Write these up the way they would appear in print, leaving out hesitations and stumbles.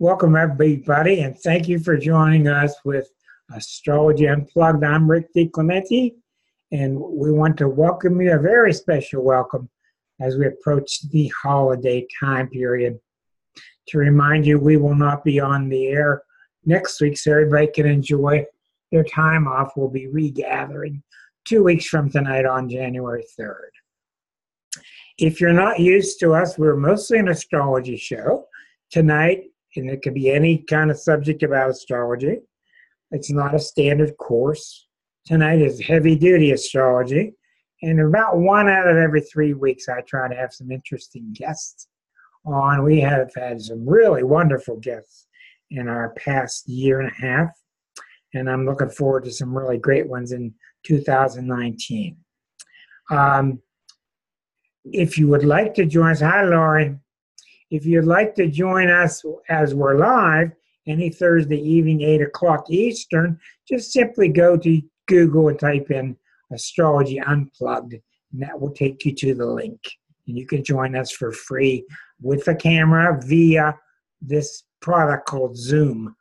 Welcome, everybody, and thank you for joining us with Astrology Unplugged. I'm Rick DiClemente, and we want to welcome you, a very special welcome, as we approach the holiday time period. To remind you, we will not be on the air next week, so everybody can enjoy their time off. We'll be regathering 2 weeks from tonight on January 3rd. If you're not used to us, we're mostly an astrology show. Tonight, and it could be any kind of subject about astrology. It's not a standard course. Tonight is heavy-duty astrology. And about 1 out of every 3 weeks, I try to have some interesting guests on. We have had some really wonderful guests in our past year and a half. And I'm looking forward to some really great ones in 2019. If you would like to join us, hi, Laurie. If you'd like to join us as we're live any Thursday evening, 8 o'clock Eastern, just simply go to Google and type in Astrology Unplugged, and that will take you to the link. And you can join us for free with a camera via this product called Zoom.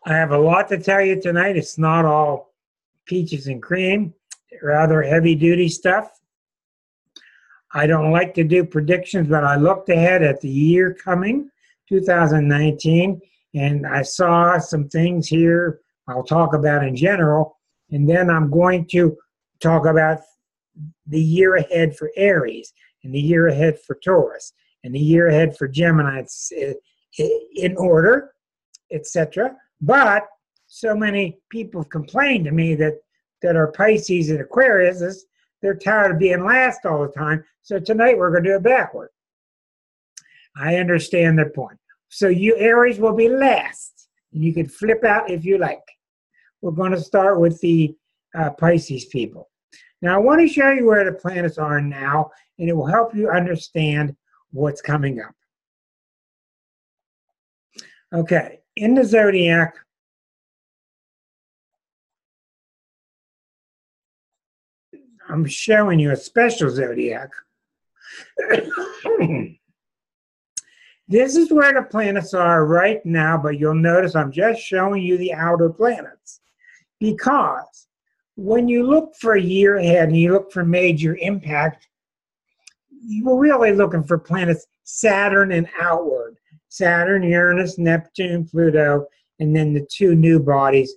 I have a lot to tell you tonight. It's not all peaches and cream, rather heavy-duty stuff. I don't like to do predictions, but I looked ahead at the year coming, 2019, and I saw some things here I'll talk about in general, and then I'm going to talk about the year ahead for Aries, and the year ahead for Taurus, and the year ahead for Gemini, in order, etc. But so many people have complained to me that are Pisces and Aquarius, they're tired of being last all the time. So tonight we're going to do it backward. I understand their point. So you Aries will be last. And you can flip out if you like. We're going to start with the Pisces people. Now I want to show you where the planets are now, and it will help you understand what's coming up. Okay, in the zodiac, I'm showing you a special zodiac. This is where the planets are right now, but you'll notice I'm just showing you the outer planets. Because when you look for a year ahead and you look for major impact, you're really looking for planets Saturn and outward. Saturn, Uranus, Neptune, Pluto, and then the two new bodies,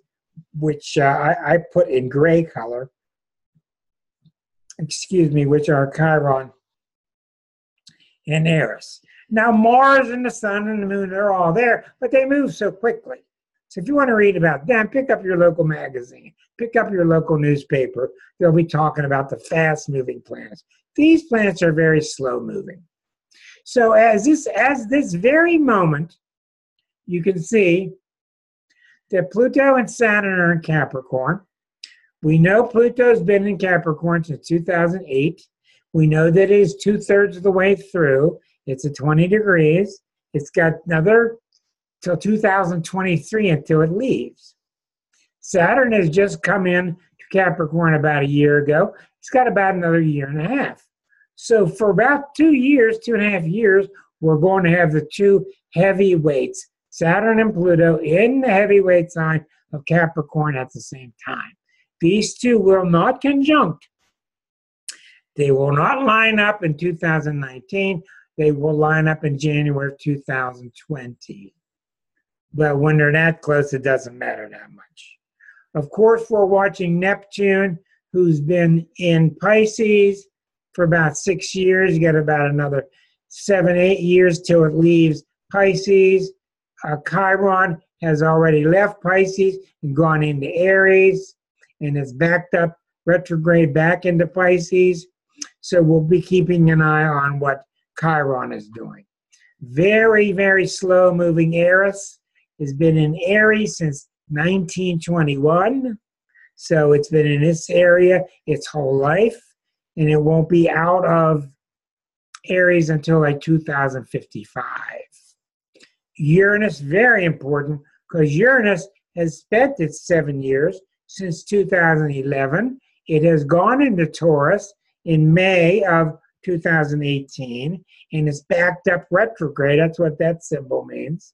which I put in gray color. Which are Chiron and Eris. Now, Mars and the Sun and the Moon, they're all there, but they move so quickly. So if you want to read about them, pick up your local magazine, pick up your local newspaper. They'll be talking about the fast-moving planets. These planets are very slow-moving. So as this very moment, you can see that Pluto and Saturn are in Capricorn. We know Pluto's been in Capricorn since 2008. We know that it is 2/3 of the way through. It's at 20 degrees. It's got another till 2023 until it leaves. Saturn has just come in to Capricorn about a year ago. It's got about another year and a half. So for about 2 years, 2.5 years, we're going to have the two heavyweights, Saturn and Pluto, in the heavyweight sign of Capricorn at the same time. These two will not conjunct. They will not line up in 2019. They will line up in January of 2020. But when they're that close, it doesn't matter that much. Of course, we're watching Neptune, who's been in Pisces for about 6 years. You got about another 7, 8 years till it leaves Pisces. Chiron has already left Pisces and gone into Aries, and it's backed up retrograde back into Pisces. So we'll be keeping an eye on what Chiron is doing. Very, very slow-moving Eris has been in Aries since 1921. So it's been in this area its whole life, and it won't be out of Aries until like 2055. Uranus, very important, because Uranus has spent its 7 years since 2011. It has gone into Taurus in May of 2018, and it's backed up retrograde. That's what that symbol means.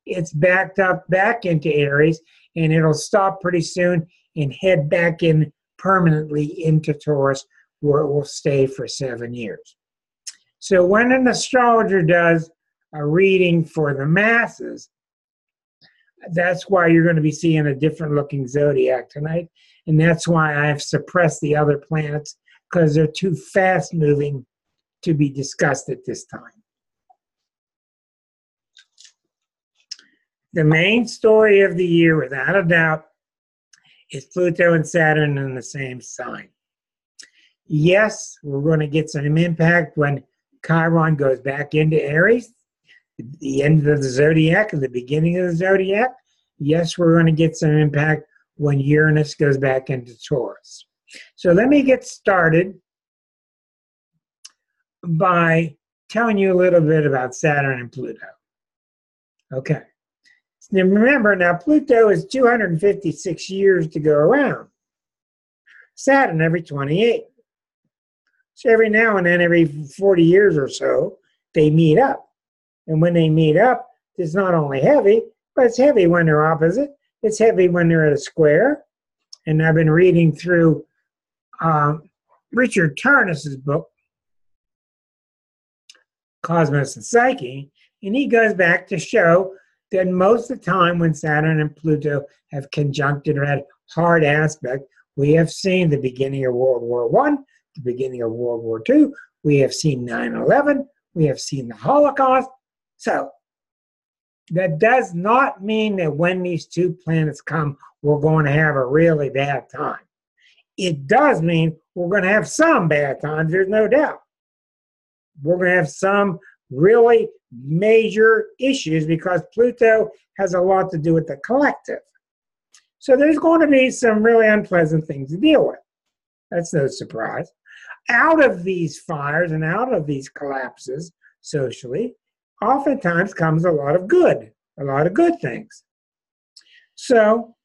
It's backed up back into Aries, and it'll stop pretty soon and head back in permanently into Taurus, where it will stay for 7 years. So when an astrologer does a reading for the masses, that's why you're going to be seeing a different looking zodiac tonight. And that's why I've suppressed the other planets, because they're too fast moving to be discussed at this time. The main story of the year, without a doubt, is Pluto and Saturn in the same sign. Yes, we're going to get some impact when Chiron goes back into Aries, the end of the zodiac, and the beginning of the zodiac. Yes, we're going to get some impact when Uranus goes back into Taurus. So let me get started by telling you a little bit about Saturn and Pluto. Okay. Now remember, now Pluto is 256 years to go around. Saturn every 28. So every now and then, every 40 years or so, they meet up. And when they meet up, it's not only heavy, but it's heavy when they're opposite. It's heavy when they're at a square. And I've been reading through Richard Tarnas's book, Cosmos and Psyche, and he goes back to show that most of the time when Saturn and Pluto have conjuncted or had hard aspect, we have seen the beginning of World War I, the beginning of World War II, we have seen 9/11, we have seen the Holocaust. So that does not mean that when these two planets come, we're going to have a really bad time. It does mean we're going to have some bad times, there's no doubt. We're going to have some really major issues because Pluto has a lot to do with the collective. So there's going to be some really unpleasant things to deal with. That's no surprise. Out of these fires and out of these collapses socially, oftentimes comes a lot of good things. So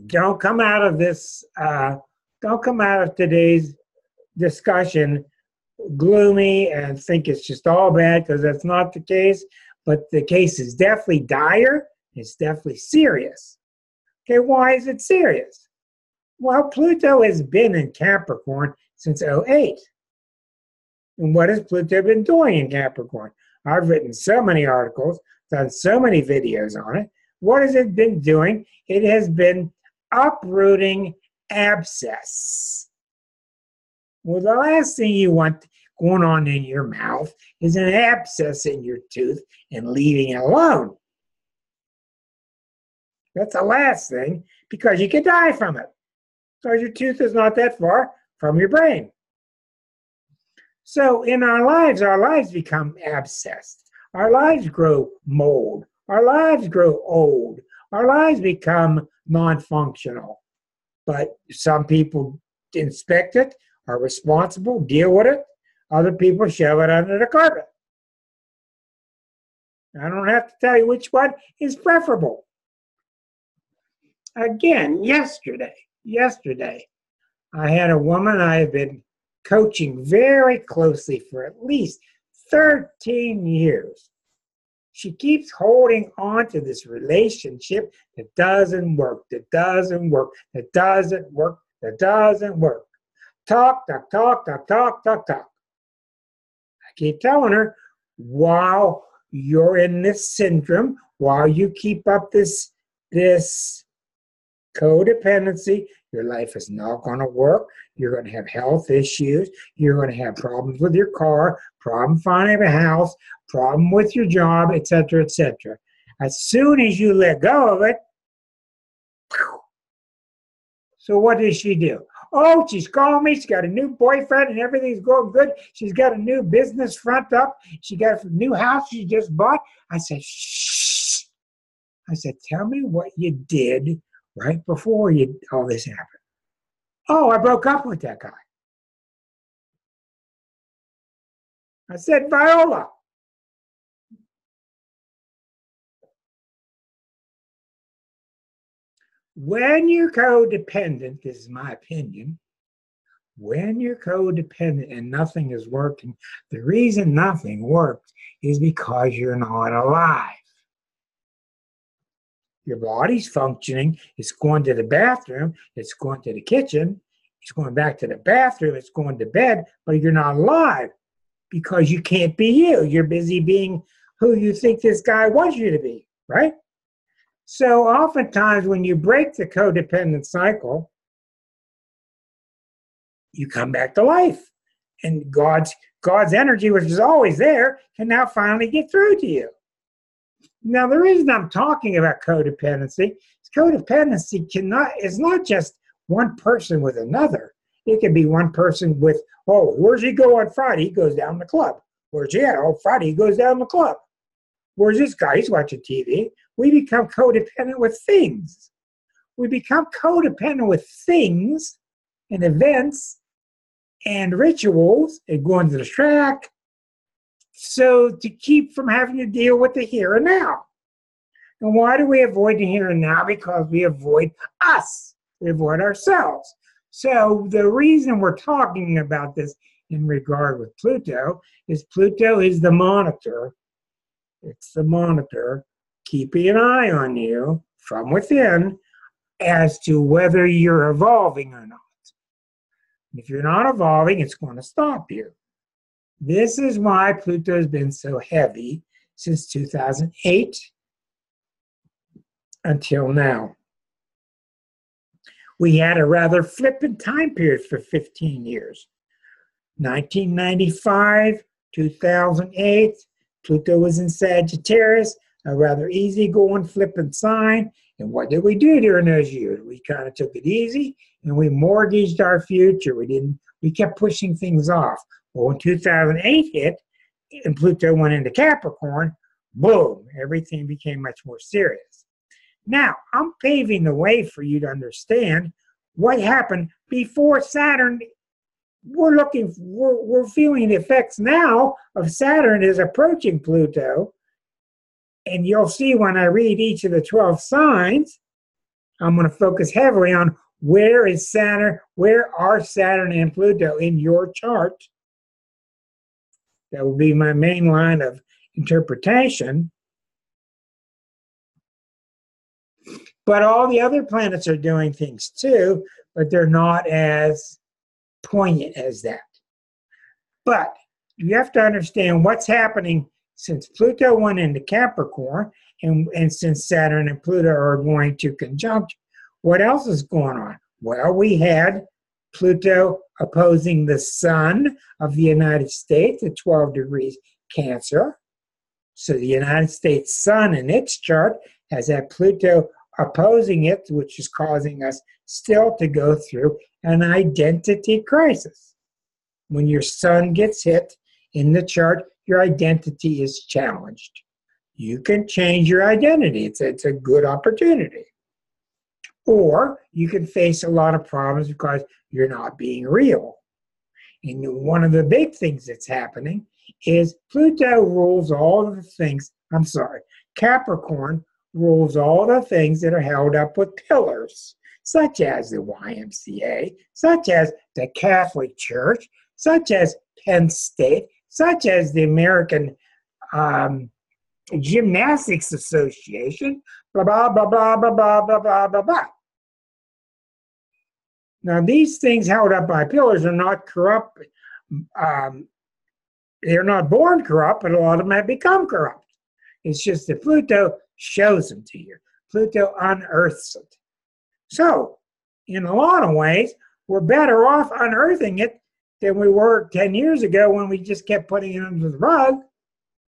don't come out of this, don't come out of today's discussion gloomy and think it's just all bad, because that's not the case. But the case is definitely dire. It's definitely serious. Okay, why is it serious? Well, Pluto has been in Capricorn since 2008. And what has Pluto been doing in Capricorn? I've written so many articles, done so many videos on it. What has it been doing? It has been uprooting abscess. Well, the last thing you want going on in your mouth is an abscess in your tooth and leaving it alone. That's the last thing, because you could die from it, because your tooth is not that far from your brain. So in our lives become abscessed. Our lives grow mold. Our lives grow old. Our lives become non-functional. But some people inspect it, are responsible, deal with it. Other people shove it under the carpet. I don't have to tell you which one is preferable. Again, yesterday, I had a woman I have been coaching very closely for at least 13 years. She keeps holding on to this relationship that doesn't work, that doesn't work, that doesn't work, that doesn't work. Talk, talk, talk, talk, talk, talk, talk. I keep telling her, while you're in this syndrome, while you keep up this codependency, your life is not going to work. You're going to have health issues. You're going to have problems with your car, problem finding a house, problem with your job, etc., etc. As soon as you let go of it, so what does she do? Oh, she's calling me. She's got a new boyfriend and everything's going good. She's got a new business front up. She got a new house she just bought. I said, shh. I said, tell me what you did right before all this happened. Oh, I broke up with that guy. I said, Viola, when you're codependent, this is my opinion, when you're codependent and nothing is working, the reason nothing works is because you're not alive. Your body's functioning. It's going to the bathroom. It's going to the kitchen. It's going back to the bathroom. It's going to bed, but you're not alive because you can't be you. You're busy being who you think this guy wants you to be, right? So oftentimes when you break the codependent cycle, you come back to life. And God's energy, which is always there, can now finally get through to you. Now, the reason I'm talking about codependency is not just one person with another. It can be one person with, oh, where's he go on Friday? He goes down the club. Where's he at? Oh, Friday he goes down the club. Where's this guy? He's watching TV. We become codependent with things. We become codependent with things and events and rituals and going to the track, so to keep from having to deal with the here and now. And why do we avoid the here and now? Because we avoid us. We avoid ourselves. So the reason we're talking about this in regard with Pluto is the monitor. It's the monitor keeping an eye on you from within as to whether you're evolving or not. If you're not evolving, it's going to stop you. This is why Pluto has been so heavy since 2008 until now. We had a rather flippant time period for 15 years. 1995, 2008, Pluto was in Sagittarius, a rather easygoing, flippant sign. And what did we do during those years? We kind of took it easy and we mortgaged our future. We kept pushing things off. Well, when 2008 hit and Pluto went into Capricorn, boom, everything became much more serious. Now, I'm paving the way for you to understand what happened before Saturn. We're feeling the effects now of Saturn is approaching Pluto. And you'll see when I read each of the 12 signs, I'm going to focus heavily on where are Saturn and Pluto in your chart. That will be my main line of interpretation. But all the other planets are doing things too, but they're not as poignant as that. But you have to understand what's happening since Pluto went into Capricorn and since Saturn and Pluto are going to conjunct. What else is going on? Well, we had Pluto opposing the sun of the United States at 12 degrees Cancer. So the United States sun in its chart has had Pluto opposing it, which is causing us still to go through an identity crisis. When your sun gets hit in the chart, your identity is challenged. You can change your identity. It's a good opportunity. Or you can face a lot of problems because you're not being real. And one of the big things that's happening is Pluto rules all of the things, Capricorn rules all the things that are held up with pillars, such as the YMCA, such as the Catholic Church, such as Penn State, such as the American Gymnastics Association, blah, blah, blah, blah, blah, blah, blah, blah, blah, blah. Now, these things held up by pillars are not corrupt. They're not born corrupt, but a lot of them have become corrupt. It's just that Pluto shows them to you. Pluto unearths it. So, in a lot of ways, we're better off unearthing it than we were 10 years ago when we just kept putting it under the rug.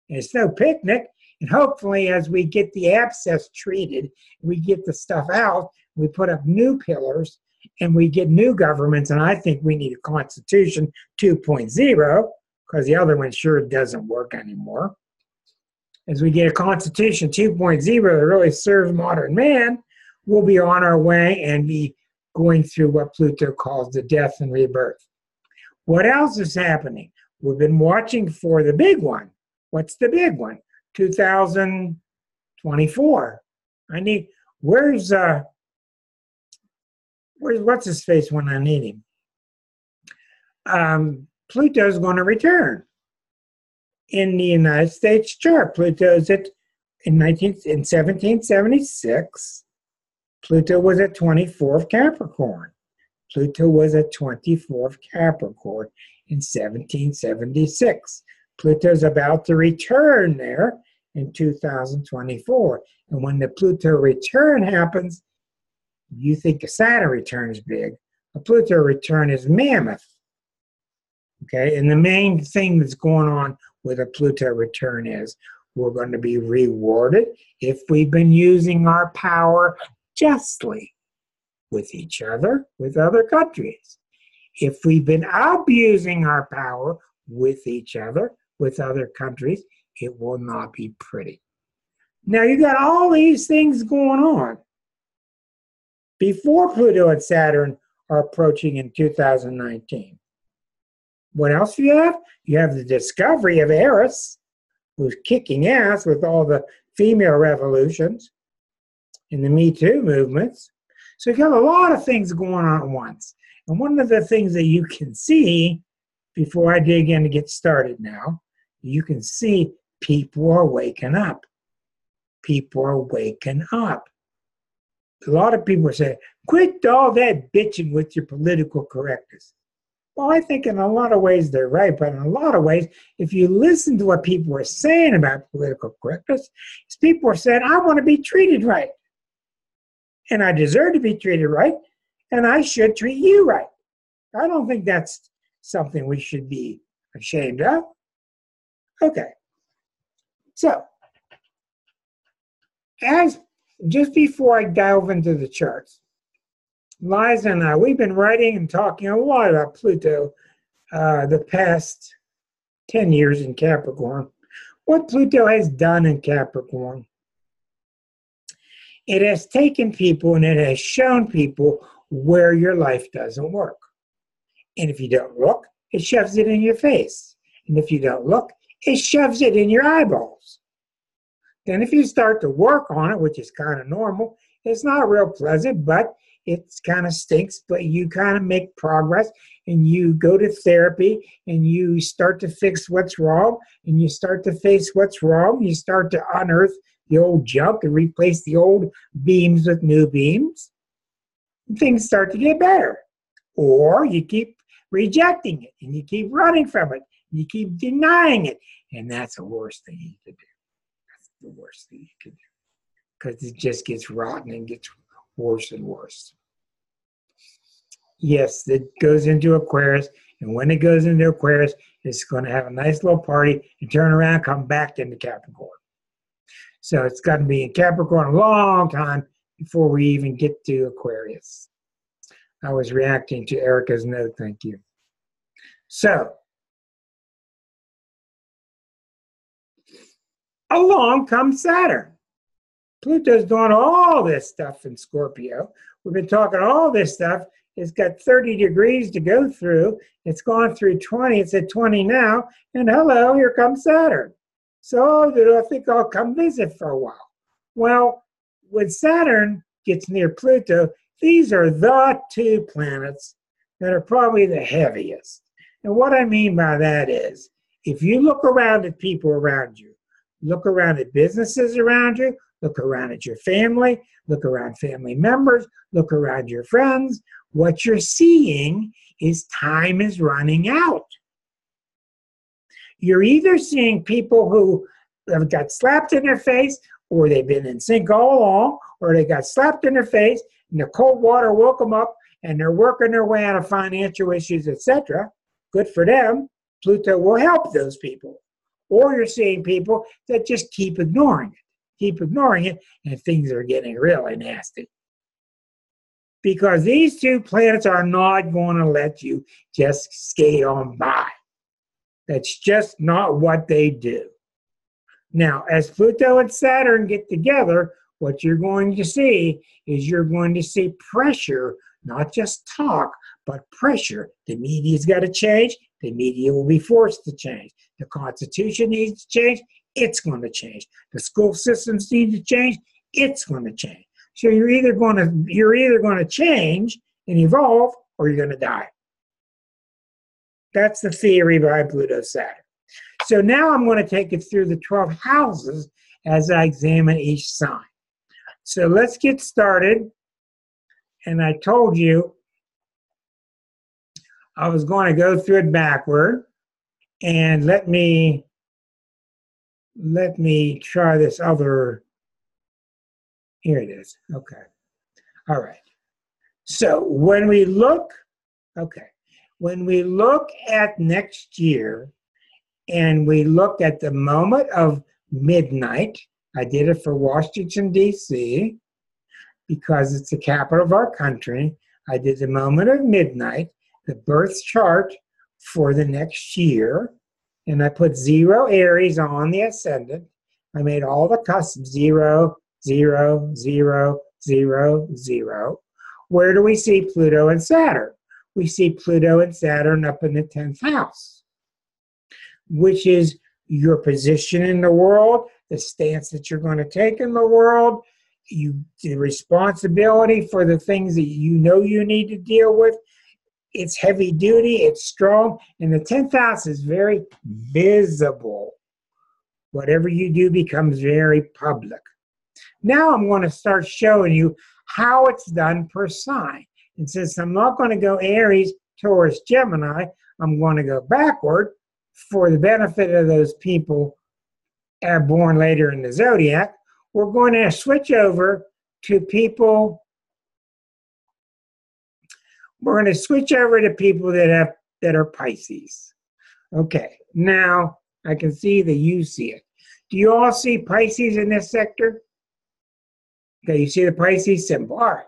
It's no picnic. And hopefully, as we get the abscess treated, we get the stuff out, we put up new pillars, and we get new governments. And I think we need a Constitution 2.0, because the other one sure doesn't work anymore. As we get a Constitution 2.0 that really serves modern man, we'll be on our way and be going through what Pluto calls the death and rebirth. What else is happening? We've been watching for the big one. What's the big one? 2024. Where's what's his face when I need him? Pluto's going to return. In the United States chart, Pluto's in 1776, Pluto was at 24th Capricorn. Pluto was at 24th Capricorn in 1776. Pluto's about to return there in 2024. And when the Pluto return happens, you think a Saturn return is big. A Pluto return is mammoth. Okay, and the main thing that's going on with a Pluto return is we're going to be rewarded if we've been using our power justly with each other, with other countries. If we've been abusing our power with each other, with other countries, it will not be pretty. Now, you got all these things going on before Pluto and Saturn are approaching in 2019. What else do you have? You have the discovery of Eris, who's kicking ass with all the female revolutions and the Me Too movements. So you got a lot of things going on at once. And one of the things that you can see, before I dig in to get started now, you can see people are waking up. People are waking up. A lot of people are saying, quit all that bitching with your political correctness. Well, I think in a lot of ways they're right, but in a lot of ways, if you listen to what people are saying about political correctness, people are saying, I want to be treated right. And I deserve to be treated right, and I should treat you right. I don't think that's something we should be ashamed of. Okay. So, just before I delve into the charts, Liza and I, we've been writing and talking a lot about Pluto the past 10 years in Capricorn. What Pluto has done in Capricorn, it has taken people and it has shown people where your life doesn't work. And if you don't look, it shoves it in your face. And if you don't look, it shoves it in your eyeballs. Then if you start to work on it, which is kind of normal, it's not real pleasant, but it kind of stinks, but you kind of make progress and you go to therapy and you start to fix what's wrong and you start to face what's wrong. You start to unearth the old junk and replace the old beams with new beams. And things start to get better. Or you keep rejecting it and you keep running from it. You keep denying it. And that's the worst thing you can do. That's the worst thing you can do. Because it just gets rotten and gets worse and worse. Yes, it goes into Aquarius, and when it goes into Aquarius, it's going to have a nice little party and turn around and come back into Capricorn. So it's got to be in Capricorn a long time before we even get to Aquarius. I was reacting to Erica's note, thank you. So, along comes Saturn. Pluto's doing all this stuff in Scorpio. We've been talking all this stuff. It's got 30 degrees to go through. It's gone through 20. It's at 20 now. And hello, here comes Saturn. So I think I'll come visit for a while. Well, when Saturn gets near Pluto, these are the two planets that are probably the heaviest. And what I mean by that is, if you look around at people around you, look around at businesses around you, look around at your family, look around family members, look around your friends, what you're seeing is time is running out. You're either seeing people who have got slapped in their face, or they've been in sync all along, or they got slapped in their face, and the cold water woke them up, and they're working their way out of financial issues, etc. Good for them. Pluto will help those people. Or you're seeing people that just keep ignoring it, and things are getting really nasty. Because these two planets are not going to let you just skate on by. That's just not what they do. Now, as Pluto and Saturn get together, what you're going to see is you're going to see pressure, not just talk, but pressure. The media's got to change. The media will be forced to change. The Constitution needs to change. It's going to change. The school systems need to change. It's going to change. So you're either going to change and evolve, or you're going to die. That's the theory behind Pluto-Saturn. So now I'm going to take it through the 12 houses as I examine each sign. So let's get started. And I told you I was going to go through it backward. And let me try this other. Here it is. Okay. All right. So when we look at next year and we look at the moment of midnight, I did it for Washington, D.C., because it's the capital of our country. I did the moment of midnight, the birth chart for the next year, and I put 0 Aries on the ascendant. I made all the cusps 0, 0, 0, 0, 0. Where do we see Pluto and Saturn? We see Pluto and Saturn up in the 10th house, which is your position in the world, the stance that you're going to take in the world, the responsibility for the things that you know you need to deal with. It's heavy duty, it's strong, and the 10th house is very visible. Whatever you do becomes very public. Now I'm going to start showing you how it's done per sign. And since I'm not going to go Aries, Taurus, Gemini, I'm going to go backward for the benefit of those people born later in the zodiac. We're going to switch over to people. We're going to switch over to people that are Pisces. Okay, now I can see that you see it. Do you all see Pisces in this sector? Okay, you see the Pisces symbol. All right.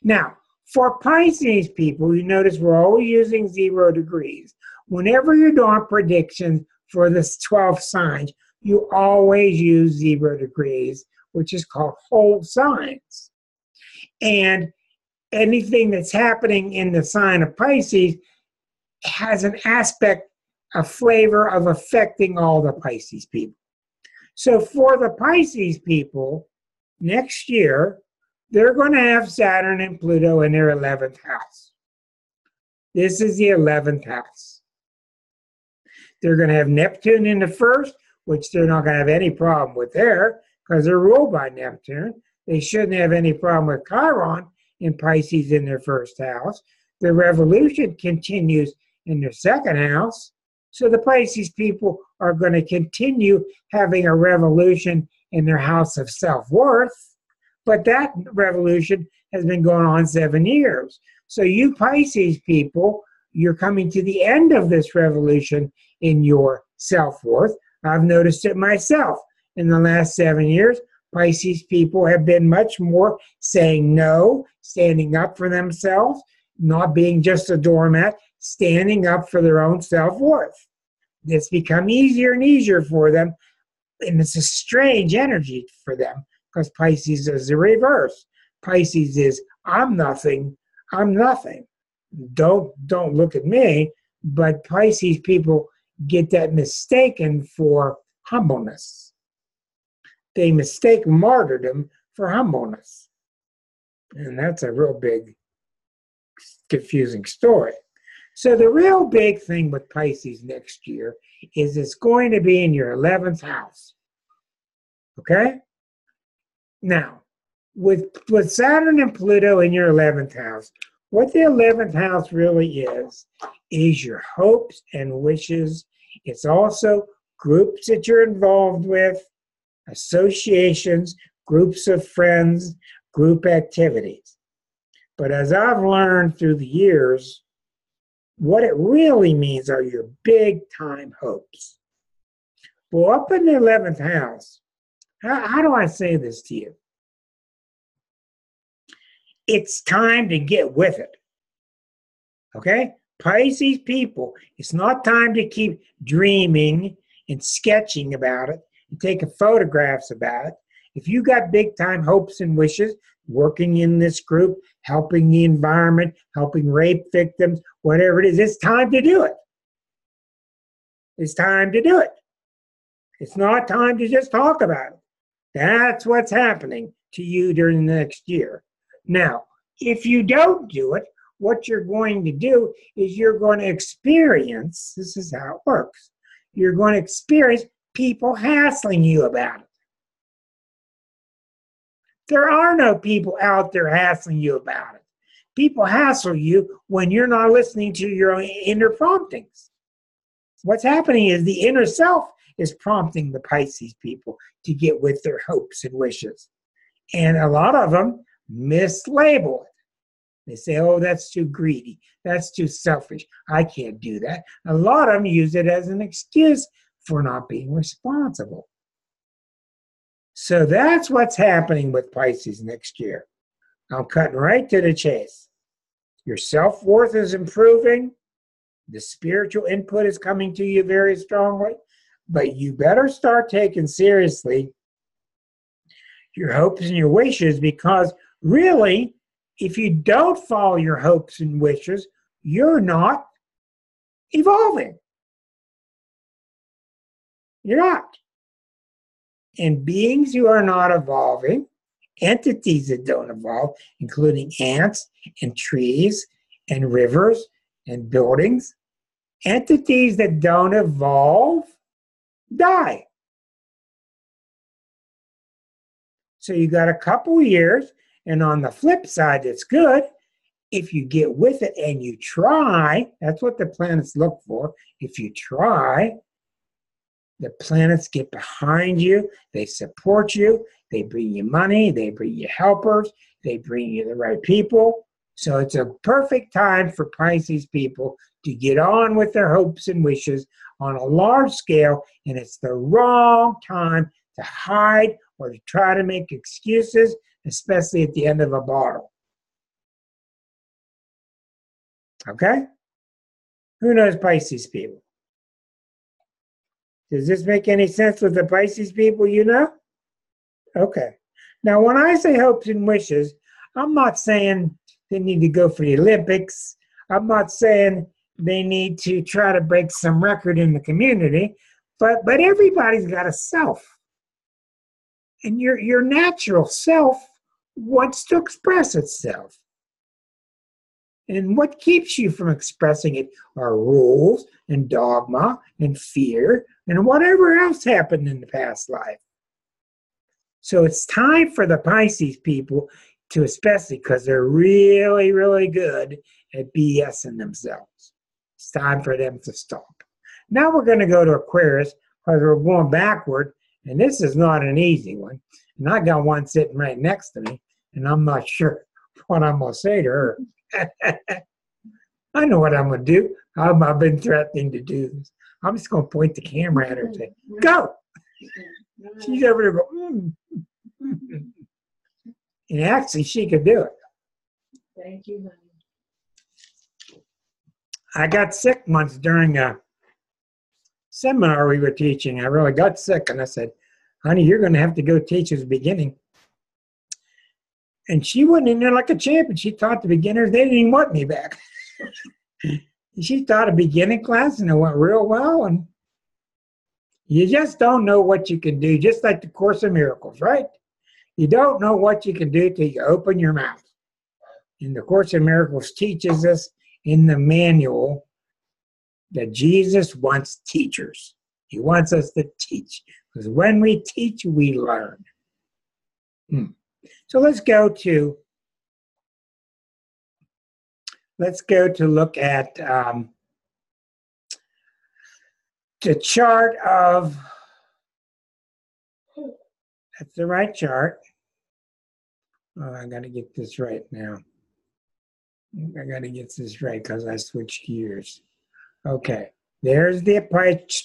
Now, for Pisces people, you notice we're always using 0 degrees. Whenever you're doing predictions for the 12 signs, you always use 0 degrees, which is called whole signs. And anything that's happening in the sign of Pisces has an aspect, a flavor of affecting all the Pisces people. So for the Pisces people, next year, they're going to have Saturn and Pluto in their 11th house. This is the 11th house. They're going to have Neptune in the first, which they're not going to have any problem with there because they're ruled by Neptune. They shouldn't have any problem with Chiron in Pisces in their first house. The revolution continues in their second house. So the Pisces people are going to continue having a revolution in their house of self-worth. But that revolution has been going on 7 years. So you Pisces people, you're coming to the end of this revolution in your self-worth. I've noticed it myself. In the last 7 years, Pisces people have been much more saying no, standing up for themselves, not being just a doormat, standing up for their own self-worth. It's become easier and easier for them, and it's a strange energy for them because Pisces is the reverse. Pisces is, I'm nothing, I'm nothing. Don't look at me, but Pisces people get that mistaken for humbleness. They mistake martyrdom for humbleness. And that's a real big, confusing story. So the real big thing with Pisces next year is it's going to be in your 11th house. Okay? Now, with Saturn and Pluto in your 11th house, what the 11th house really is your hopes and wishes. It's also groups that you're involved with, associations, groups of friends, group activities. But as I've learned through the years, what it really means are your big-time hopes. Well, up in the 11th house, how do I say this to you? It's time to get with it. Okay? Pisces people, it's not time to keep dreaming and sketching about it and taking photographs about it. If you got big-time hopes and wishes, working in this group, helping the environment, helping rape victims, whatever it is, it's time to do it. It's time to do it. It's not time to just talk about it. That's what's happening to you during the next year. Now, if you don't do it, what you're going to do is you're going to experience, this is how it works, you're going to experience people hassling you about it. There are no people out there hassling you about it. People hassle you when you're not listening to your own inner promptings. What's happening is the inner self is prompting the Pisces people to get with their hopes and wishes. And a lot of them mislabel it. They say, oh, that's too greedy. That's too selfish. I can't do that. A lot of them use it as an excuse for not being responsible. So that's what's happening with Pisces next year. I'm cutting right to the chase. Your self-worth is improving. The spiritual input is coming to you very strongly. But you better start taking seriously your hopes and your wishes, because really, if you don't follow your hopes and wishes, you're not evolving. You're not. And beings who are not evolving, entities that don't evolve, including ants and trees and rivers and buildings, entities that don't evolve die. So you got a couple years, and on the flip side, it's good. If you get with it and you try, that's what the planets look for. If you try, the planets get behind you, they support you, they bring you money, they bring you helpers, they bring you the right people. So it's a perfect time for Pisces people to get on with their hopes and wishes on a large scale, and it's the wrong time to hide or to try to make excuses, especially at the end of a bottle. Okay? Who knows Pisces people? Does this make any sense with the Pisces people you know? Okay. Now, when I say hopes and wishes, I'm not saying they need to go for the Olympics. I'm not saying they need to try to break some record in the community, but everybody's got a self. And your natural self wants to express itself. And what keeps you from expressing it are rules and dogma and fear and whatever else happened in the past life. So it's time for the Pisces people to, especially because they're really, really good at BSing themselves. It's time for them to stop. Now we're going to go to Aquarius because we're going backward, and this is not an easy one. And I got one sitting right next to me, and I'm not sure what I'm going to say to her. I know what I'm going to do. I've been threatening to do this. I'm just going to point the camera at her and say, go! She's over there going, And actually, she could do it. Thank you, honey. I got sick once during a seminar we were teaching. I really got sick, and I said, honey, you're going to have to go teach us beginning. And she went in there like a champion. She taught the beginners. They didn't even want me back. She taught a beginning class, and it went real well. And you just don't know what you can do, just like the Course in Miracles, right? You don't know what you can do till you open your mouth. And the Course in Miracles teaches us in the manual that Jesus wants teachers. He wants us to teach. Because when we teach, we learn. So let's go to look at the chart of, that's the right chart. Oh, I got to get this right now. I got to get this right because I switched gears. Okay, there's the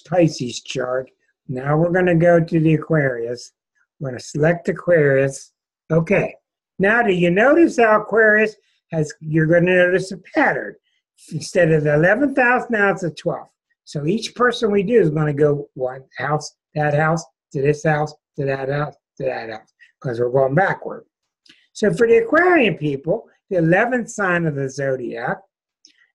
Pisces chart. Now we're going to go to the Aquarius. We're going to select Aquarius. Okay, now do you notice how Aquarius has, you're going to notice a pattern. Instead of the 11th house, now it's the 12th. So each person we do is going to go one house, to this house, to that house, to that house, because we're going backward. So for the Aquarian people, the 11th sign of the zodiac,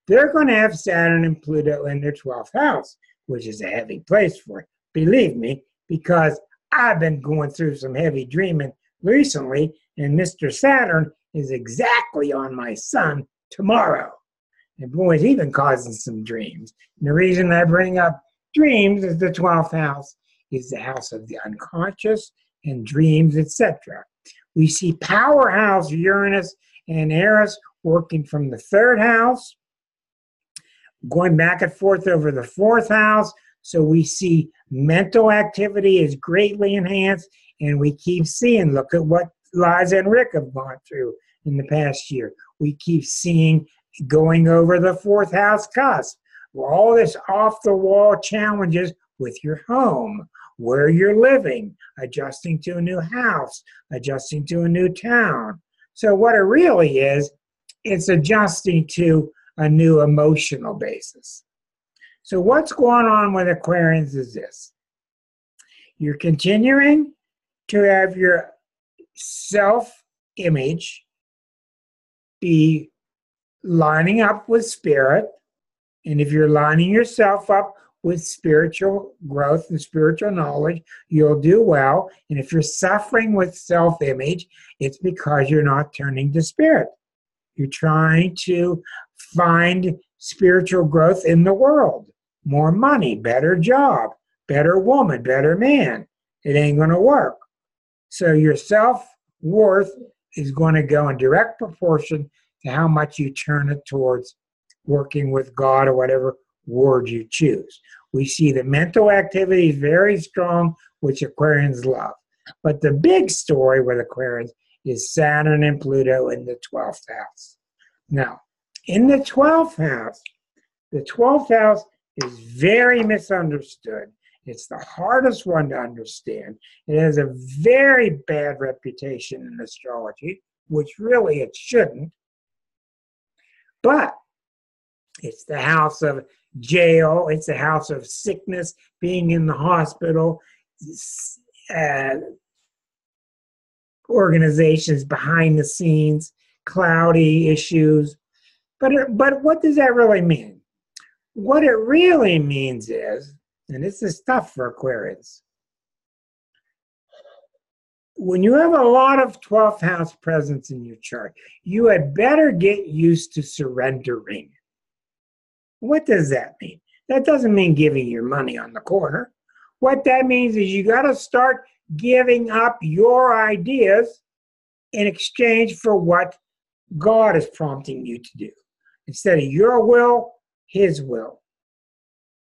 they're going to have Saturn and Pluto in their 12th house, which is a heavy place for it. Believe me, because I've been going through some heavy dreaming recently, and Mr. Saturn is exactly on my sun tomorrow. And boy, it's even causing some dreams. And the reason I bring up dreams is the 12th house is the house of the unconscious and dreams, etc. We see powerhouse Uranus and Eris working from the 3rd house, going back and forth over the 4th house. So we see mental activity is greatly enhanced, and we keep seeing, look at what Liza and Rick have gone through in the past year. We keep seeing going over the 4th house cusp. All this off-the-wall challenges with your home, where you're living, adjusting to a new house, adjusting to a new town. So what it really is, it's adjusting to a new emotional basis. So what's going on with Aquarians is this. You're continuing to have your self-image be lining up with spirit. And if you're lining yourself up with spiritual growth and spiritual knowledge, you'll do well. And if you're suffering with self-image, it's because you're not turning to spirit. You're trying to find spiritual growth in the world. More money, better job, better woman, better man. It ain't going to work. So your self-worth is going to go in direct proportion to how much you turn it towards working with God or whatever word you choose. We see the mental activity is very strong, which Aquarians love. But the big story with Aquarians is Saturn and Pluto in the 12th house. Now, in the 12th house is very misunderstood. It's the hardest one to understand. It has a very bad reputation in astrology, which really it shouldn't. But it's the house of jail. It's the house of sickness, being in the hospital, organizations behind the scenes, cloudy issues. But what does that really mean? What it really means is, and this is tough for Aquarians, when you have a lot of 12th house presence in your chart, you had better get used to surrendering. What does that mean? That doesn't mean giving your money on the corner. What that means is you got to start giving up your ideas in exchange for what God is prompting you to do. Instead of your will, His will.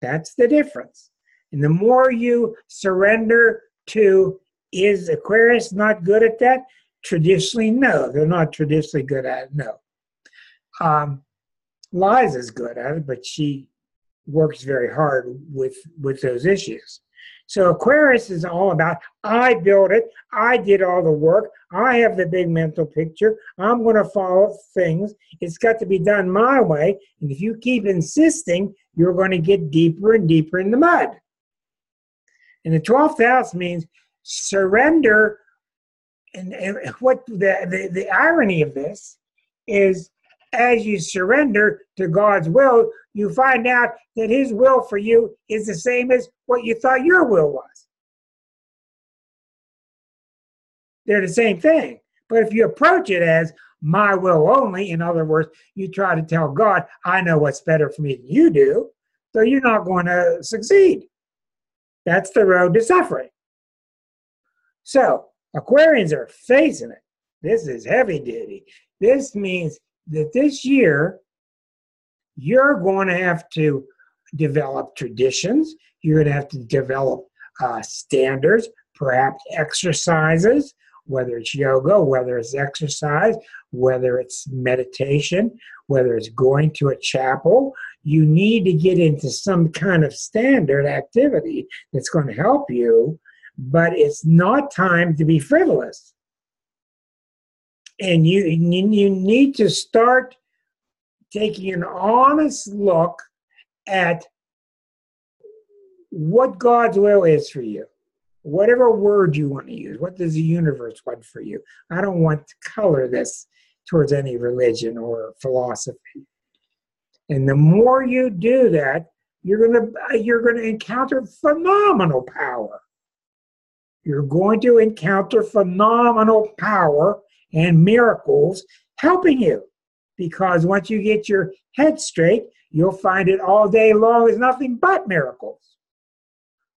That's the difference. And the more you surrender to, is Aquarius not good at that? Traditionally, no. They're not traditionally good at it, no. Liza's good at it, but she works very hard with those issues. So Aquarius is all about, I built it, I did all the work, I have the big mental picture, I'm going to follow things, it's got to be done my way, and if you keep insisting, you're going to get deeper and deeper in the mud. And the 12th house means surrender, and what the irony of this is, as you surrender to God's will, you find out that His will for you is the same as what you thought your will was. They're the same thing. But if you approach it as my will only, in other words, you try to tell God, I know what's better for me than you do, so you're not going to succeed. That's the road to suffering. So Aquarians are facing it. This is heavy duty. This means that this year, you're going to have to develop traditions. You're going to have to develop standards, perhaps exercises, whether it's yoga, whether it's exercise, whether it's meditation, whether it's going to a chapel. You need to get into some kind of standard activity that's going to help you, but it's not time to be frivolous. And you need to start taking an honest look at what God's will is for you. Whatever word you want to use, what does the universe want for you? I don't want to color this towards any religion or philosophy. And the more you do that, you're going to encounter phenomenal power. You're going to encounter phenomenal power and miracles helping you. because once you get your head straight, you'll find it all day long is nothing but miracles.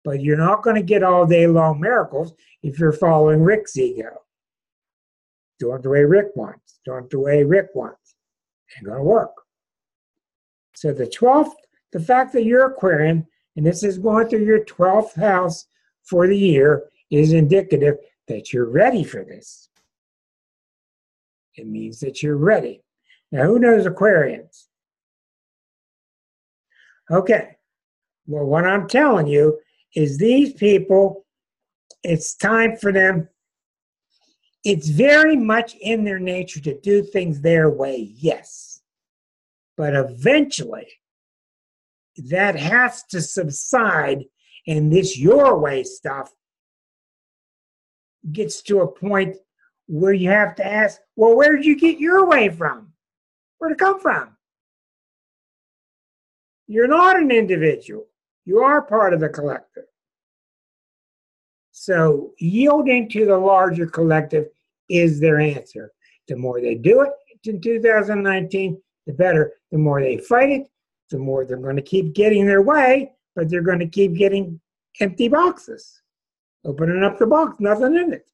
But you're not going to get all day long miracles if you're following Rick's ego. Doing it the way Rick wants. Doing it the way Rick wants. Ain't going to work. So the 12th, the fact that you're Aquarian, and this is going through your 12th house for the year, is indicative that you're ready for this. It means that you're ready. Now, who knows Aquarians? Okay. Well, what I'm telling you is these people, it's time for them. It's very much in their nature to do things their way, yes. But eventually, that has to subside, and this your way stuff gets to a point where you have to ask, well, where did you get your way from? Where'd it come from? You're not an individual. You are part of the collective. So yielding to the larger collective is their answer. The more they do it in 2019, the better. The more they fight it, the more they're going to keep getting their way, but they're going to keep getting empty boxes. Opening up the box, nothing in it.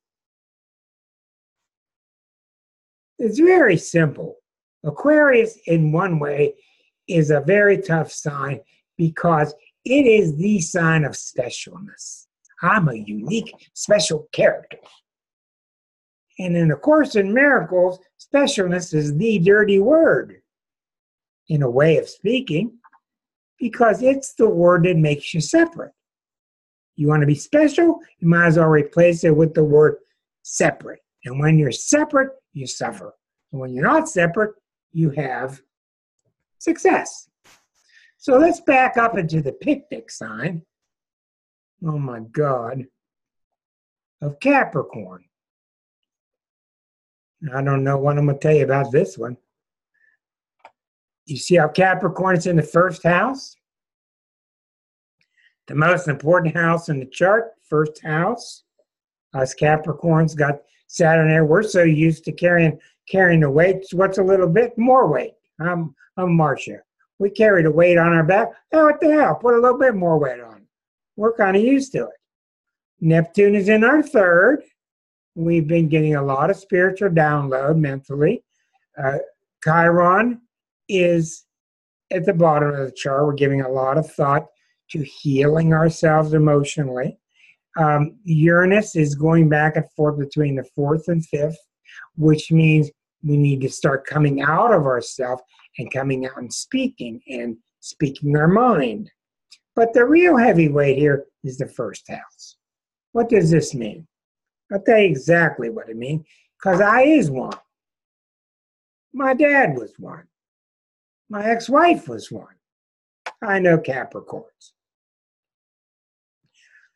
It's very simple. Aquarius, in one way, is a very tough sign because it is the sign of specialness. I'm a unique, special character. And in A Course in Miracles, specialness is the dirty word, in a way of speaking, because it's the word that makes you separate. You want to be special, you might as well replace it with the word separate. And when you're separate, you suffer. And when you're not separate, you have success. So let's back up into the picnic sign. Oh my God. Of Capricorn. I don't know what I'm going to tell you about this one. You see how Capricorn is in the first house? The most important house in the chart, first house. Us Capricorns got Saturn there. We're so used to carrying the weight. What's a little bit more weight? I'm Marcia. We carry the weight on our back. Oh, what the hell? Put a little bit more weight on. We're kind of used to it. Neptune is in our third. We've been getting a lot of spiritual download mentally. Chiron is at the bottom of the chart. We're giving a lot of thought to healing ourselves emotionally. Uranus is going back and forth between the 4th and 5th, which means we need to start coming out of ourselves and coming out and speaking our mind. But the real heavyweight here is the first house. What does this mean? I'll tell you exactly what it means, because I is one. My dad was one. My ex-wife was one. I know Capricorns.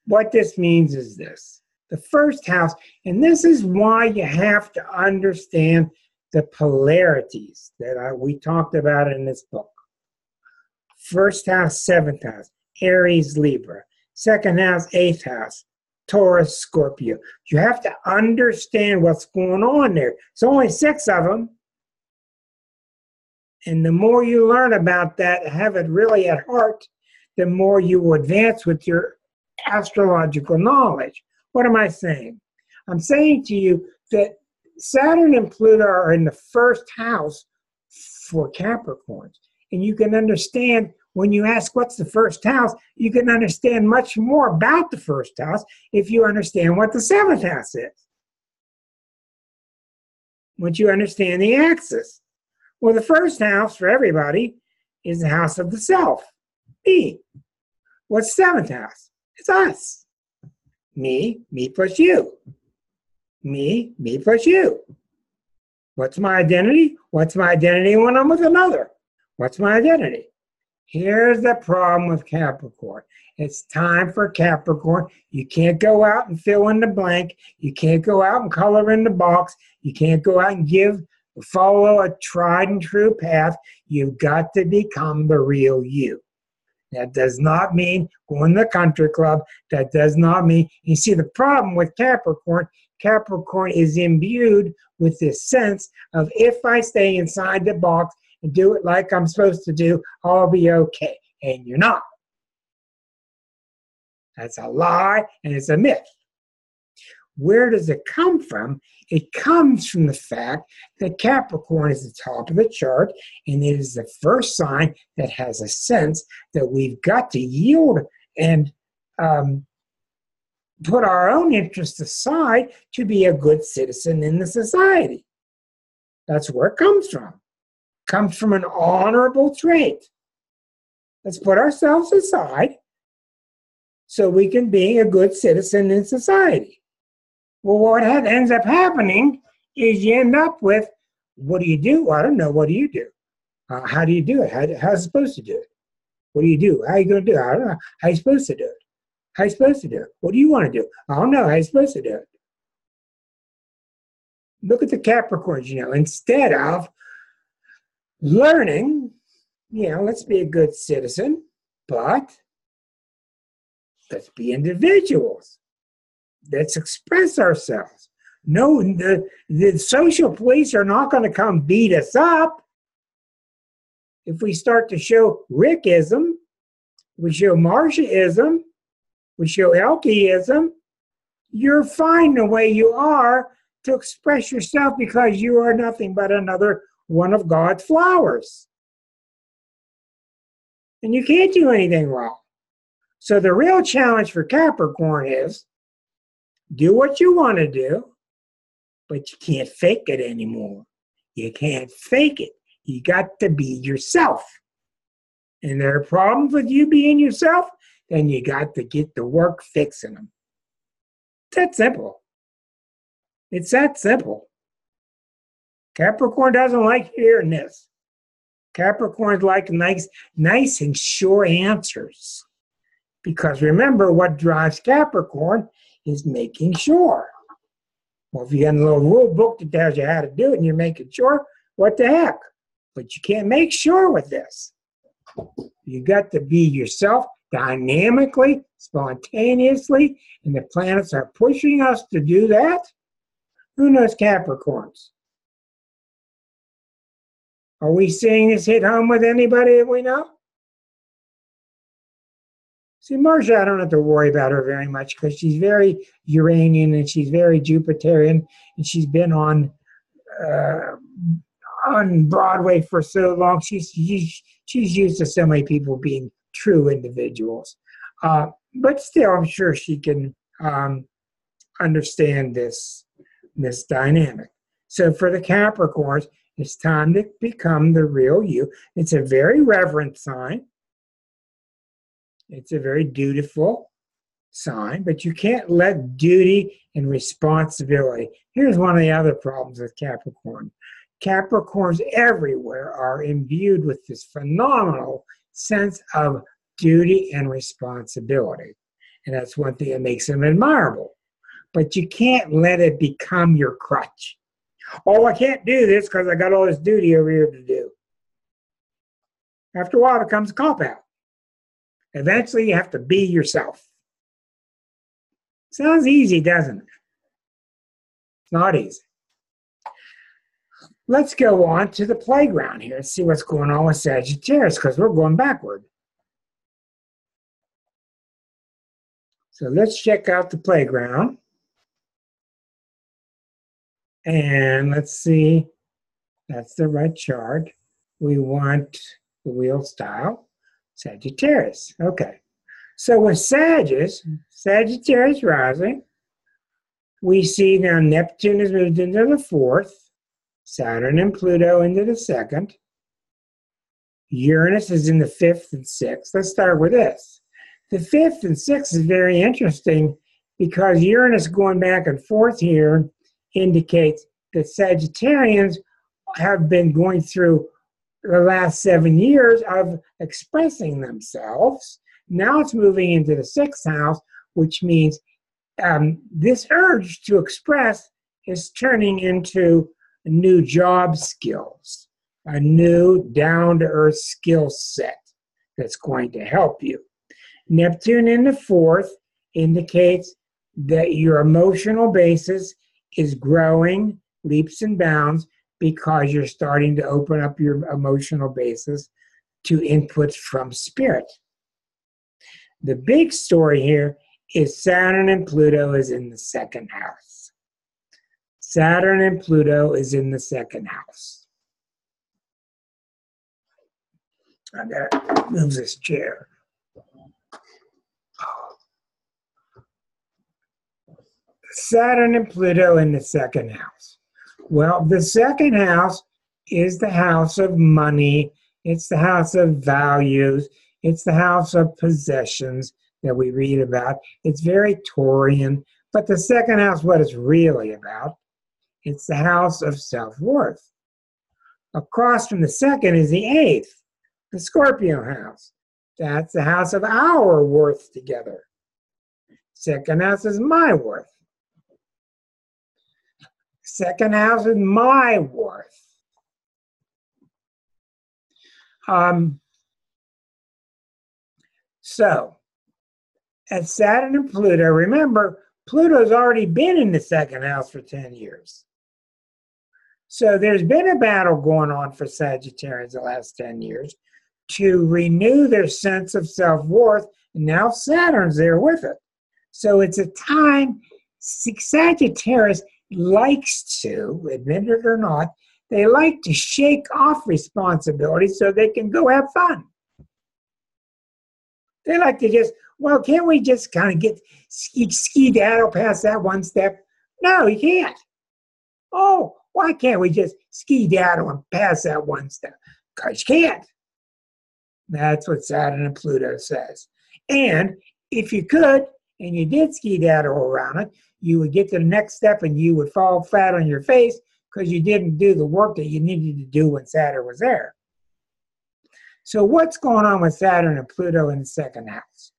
What this means is this. The first house, and this is why you have to understand the polarities that we talked about in this book. First house, 7th house, Aries, Libra. Second house, 8th house, Taurus, Scorpio. You have to understand what's going on there. It's only 6 of them. And the more you learn about that, have it really at heart, the more you will advance with your astrological knowledge. What am I saying? I'm saying to you that Saturn and Pluto are in the first house for Capricorns. And you can understand when you ask what's the first house, you can understand much more about the first house if you understand what the 7th house is. Once you understand the axis. Well, the first house for everybody is the house of the self, me. What's 7th house? It's us. Me plus you. Me plus you. What's my identity? What's my identity when I'm with another? What's my identity? Here's the problem with Capricorn. It's time for Capricorn. You can't go out and fill in the blank. You can't go out and color in the box. You can't go out and follow a tried and true path. You've got to become the real you. That does not mean going to the country club. That does not mean, you see the problem with Capricorn, Capricorn is imbued with this sense of if I stay inside the box and do it like I'm supposed to do, I'll be okay. And you're not. That's a lie and it's a myth. Where does it come from? It comes from the fact that Capricorn is the top of the chart, and it is the first sign that has a sense that we've got to yield and put our own interests aside to be a good citizen in the society. That's where it comes from. It comes from an honorable trait. Let's put ourselves aside so we can be a good citizen in society. Well, what ends up happening is you end up with, what do you do? I don't know. What do you do? How do you do it? How's it supposed to do it? What do you do? How are you going to do it? I don't know. How are you supposed to do it? How are you supposed to do it? What do you want to do? I don't know. How are you supposed to do it? Look at the Capricorns, instead of learning, let's be a good citizen, but let's be individuals. Let's express ourselves. No, the social police are not going to come beat us up. If we start to show Rickism, we show Marciaism, we show Elkeism, you're fine the way you are to express yourself because you are nothing but another one of God's flowers. And you can't do anything wrong. So the real challenge for Capricorn is do what you want to do, but you can't fake it anymore. You can't fake it. You got to be yourself. And there are problems with you being yourself, then you got to get to work fixing them. It's that simple. It's that simple. Capricorn doesn't like hearing this. Capricorns like nice and sure answers. Because remember, what drives Capricorn is making sure. Well, if you got a little rule book that tells you how to do it and you're making sure, what the heck? But you can't make sure with this. You got to be yourself dynamically, spontaneously, and the planets are pushing us to do that. Who knows Capricorns? Are we seeing this hit home with anybody that we know? See, Marcia, I don't have to worry about her very much because she's very Uranian and she's very Jupiterian, and she's been on Broadway for so long. She's used to so many people being true individuals. But still, I'm sure she can understand this dynamic. So for the Capricorns, it's time to become the real you. It's a very reverent sign. It's a very dutiful sign, but you can't let duty and responsibility. Here's one of the other problems with Capricorn. Capricorns everywhere are imbued with this phenomenal sense of duty and responsibility. And that's one thing that makes them admirable. But you can't let it become your crutch. Oh, I can't do this because I got all this duty over here to do. After a while, it becomes a cop-out. Eventually, you have to be yourself. Sounds easy, doesn't it? It's not easy. Let's go on to the playground here and see what's going on with Sagittarius because we're going backward. So let's check out the playground. And let's see. That's the right chart. We want the wheel style. Sagittarius. Okay. So with Sagittarius rising, we see now Neptune has moved into the 4th, Saturn and Pluto into the 2nd, Uranus is in the 5th and 6th. Let's start with this. The 5th and 6th is very interesting because Uranus going back and forth here indicates that Sagittarians have been going through the last 7 years of expressing themselves. Now it's moving into the 6th house, which means this urge to express is turning into new job skills, a new down-to-earth skill set. that's going to help you. Neptune in the fourth indicates that your emotional basis is growing leaps and bounds because you're starting to open up your emotional basis to inputs from spirit. The big story here is Saturn and Pluto is in the second house. Saturn and Pluto is in the second house. I gotta move this chair. Saturn and Pluto in the second house. Well, the second house is the house of money. It's the house of values. It's the house of possessions that we read about. It's very Taurian, but the second house, what it's really about, it's the house of self-worth. Across from the second is the eighth, the Scorpio house. That's the house of our worth together. Second house is my worth. Second house is my worth. So, at Saturn and Pluto, remember, Pluto's already been in the second house for 10 years. So there's been a battle going on for Sagittarians the last 10 years to renew their sense of self-worth, and now Saturn's there with it. So it's a time Sagittarius likes to, admit it or not, they like to shake off responsibility so they can go have fun. They like to just, well, can't we just kind of get ski-daddle past that one step? No, you can't. Oh, why can't we just ski-daddle and pass that one step? Because you can't. That's what Saturn and Pluto says. And if you could, and you did ski-daddle around it, you would get to the next step and you would fall flat on your face because you didn't do the work that you needed to do when Saturn was there. So what's going on with Saturn and Pluto in the second house?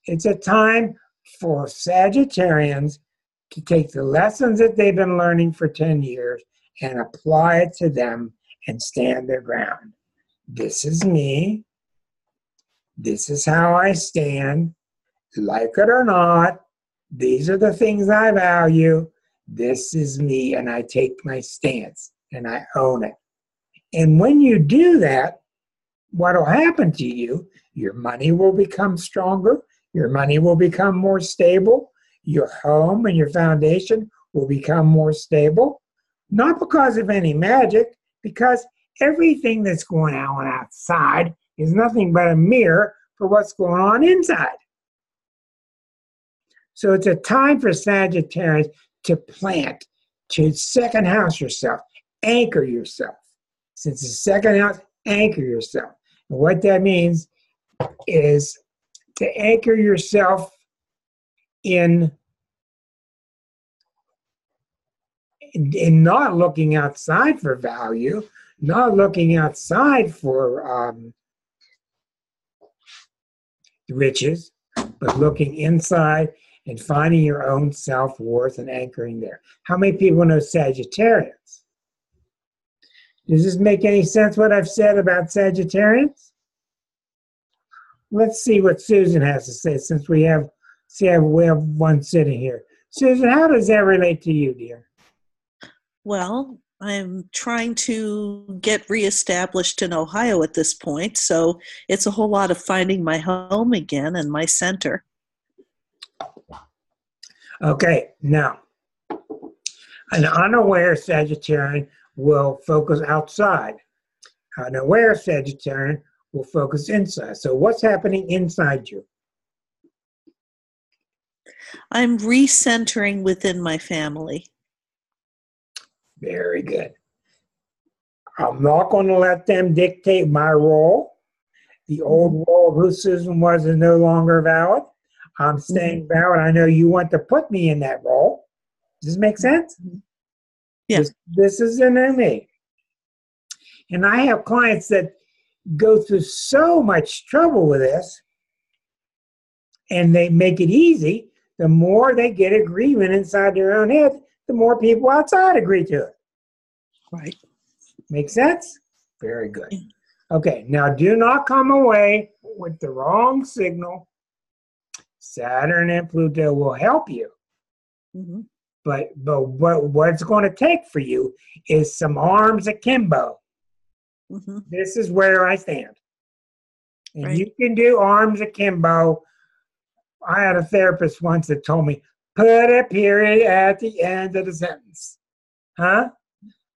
It's a time for Sagittarians to take the lessons that they've been learning for 10 years and apply it to them and stand their ground. This is me. This is how I stand. Like it or not, these are the things I value. This is me, and I take my stance, and I own it. And when you do that, what will happen to you, your money will become stronger, your money will become more stable, your home and your foundation will become more stable, not because of any magic, because everything that's going on outside is nothing but a mirror for what's going on inside. So it's a time for Sagittarius to plant, to second house yourself, anchor yourself. Since the second house, anchor yourself. And what that means is to anchor yourself in not looking outside for value, not looking outside for riches, but looking inside and finding your own self-worth and anchoring there. How many people know Sagittarians? Does this make any sense what I've said about Sagittarians? Let's see what Susan has to say since we have one sitting here. Susan, how does that relate to you, dear? Well, I'm trying to get reestablished in Ohio at this point, so it's a whole lot of finding my home again and my center. Okay, now, an unaware Sagittarian will focus outside. An aware Sagittarian will focus inside. So what's happening inside you? I'm recentering within my family. Very good. I'm not going to let them dictate my role. The old role of who Susan was is no longer valid. I'm staying valid. I know you want to put me in that role. Does this make sense? Yeah. This is the new me. And I have clients that go through so much trouble with this, and they make it easy. The more they get agreement inside their own head, the more people outside agree to it. Right. Make sense? Very good. Okay, now do not come away with the wrong signal. Saturn and Pluto will help you. Mm-hmm. But what it's going to take for you is some arms akimbo. Mm-hmm. This is where I stand. And Right. you can do arms akimbo. I had a therapist once that told me, put a period at the end of the sentence. Huh?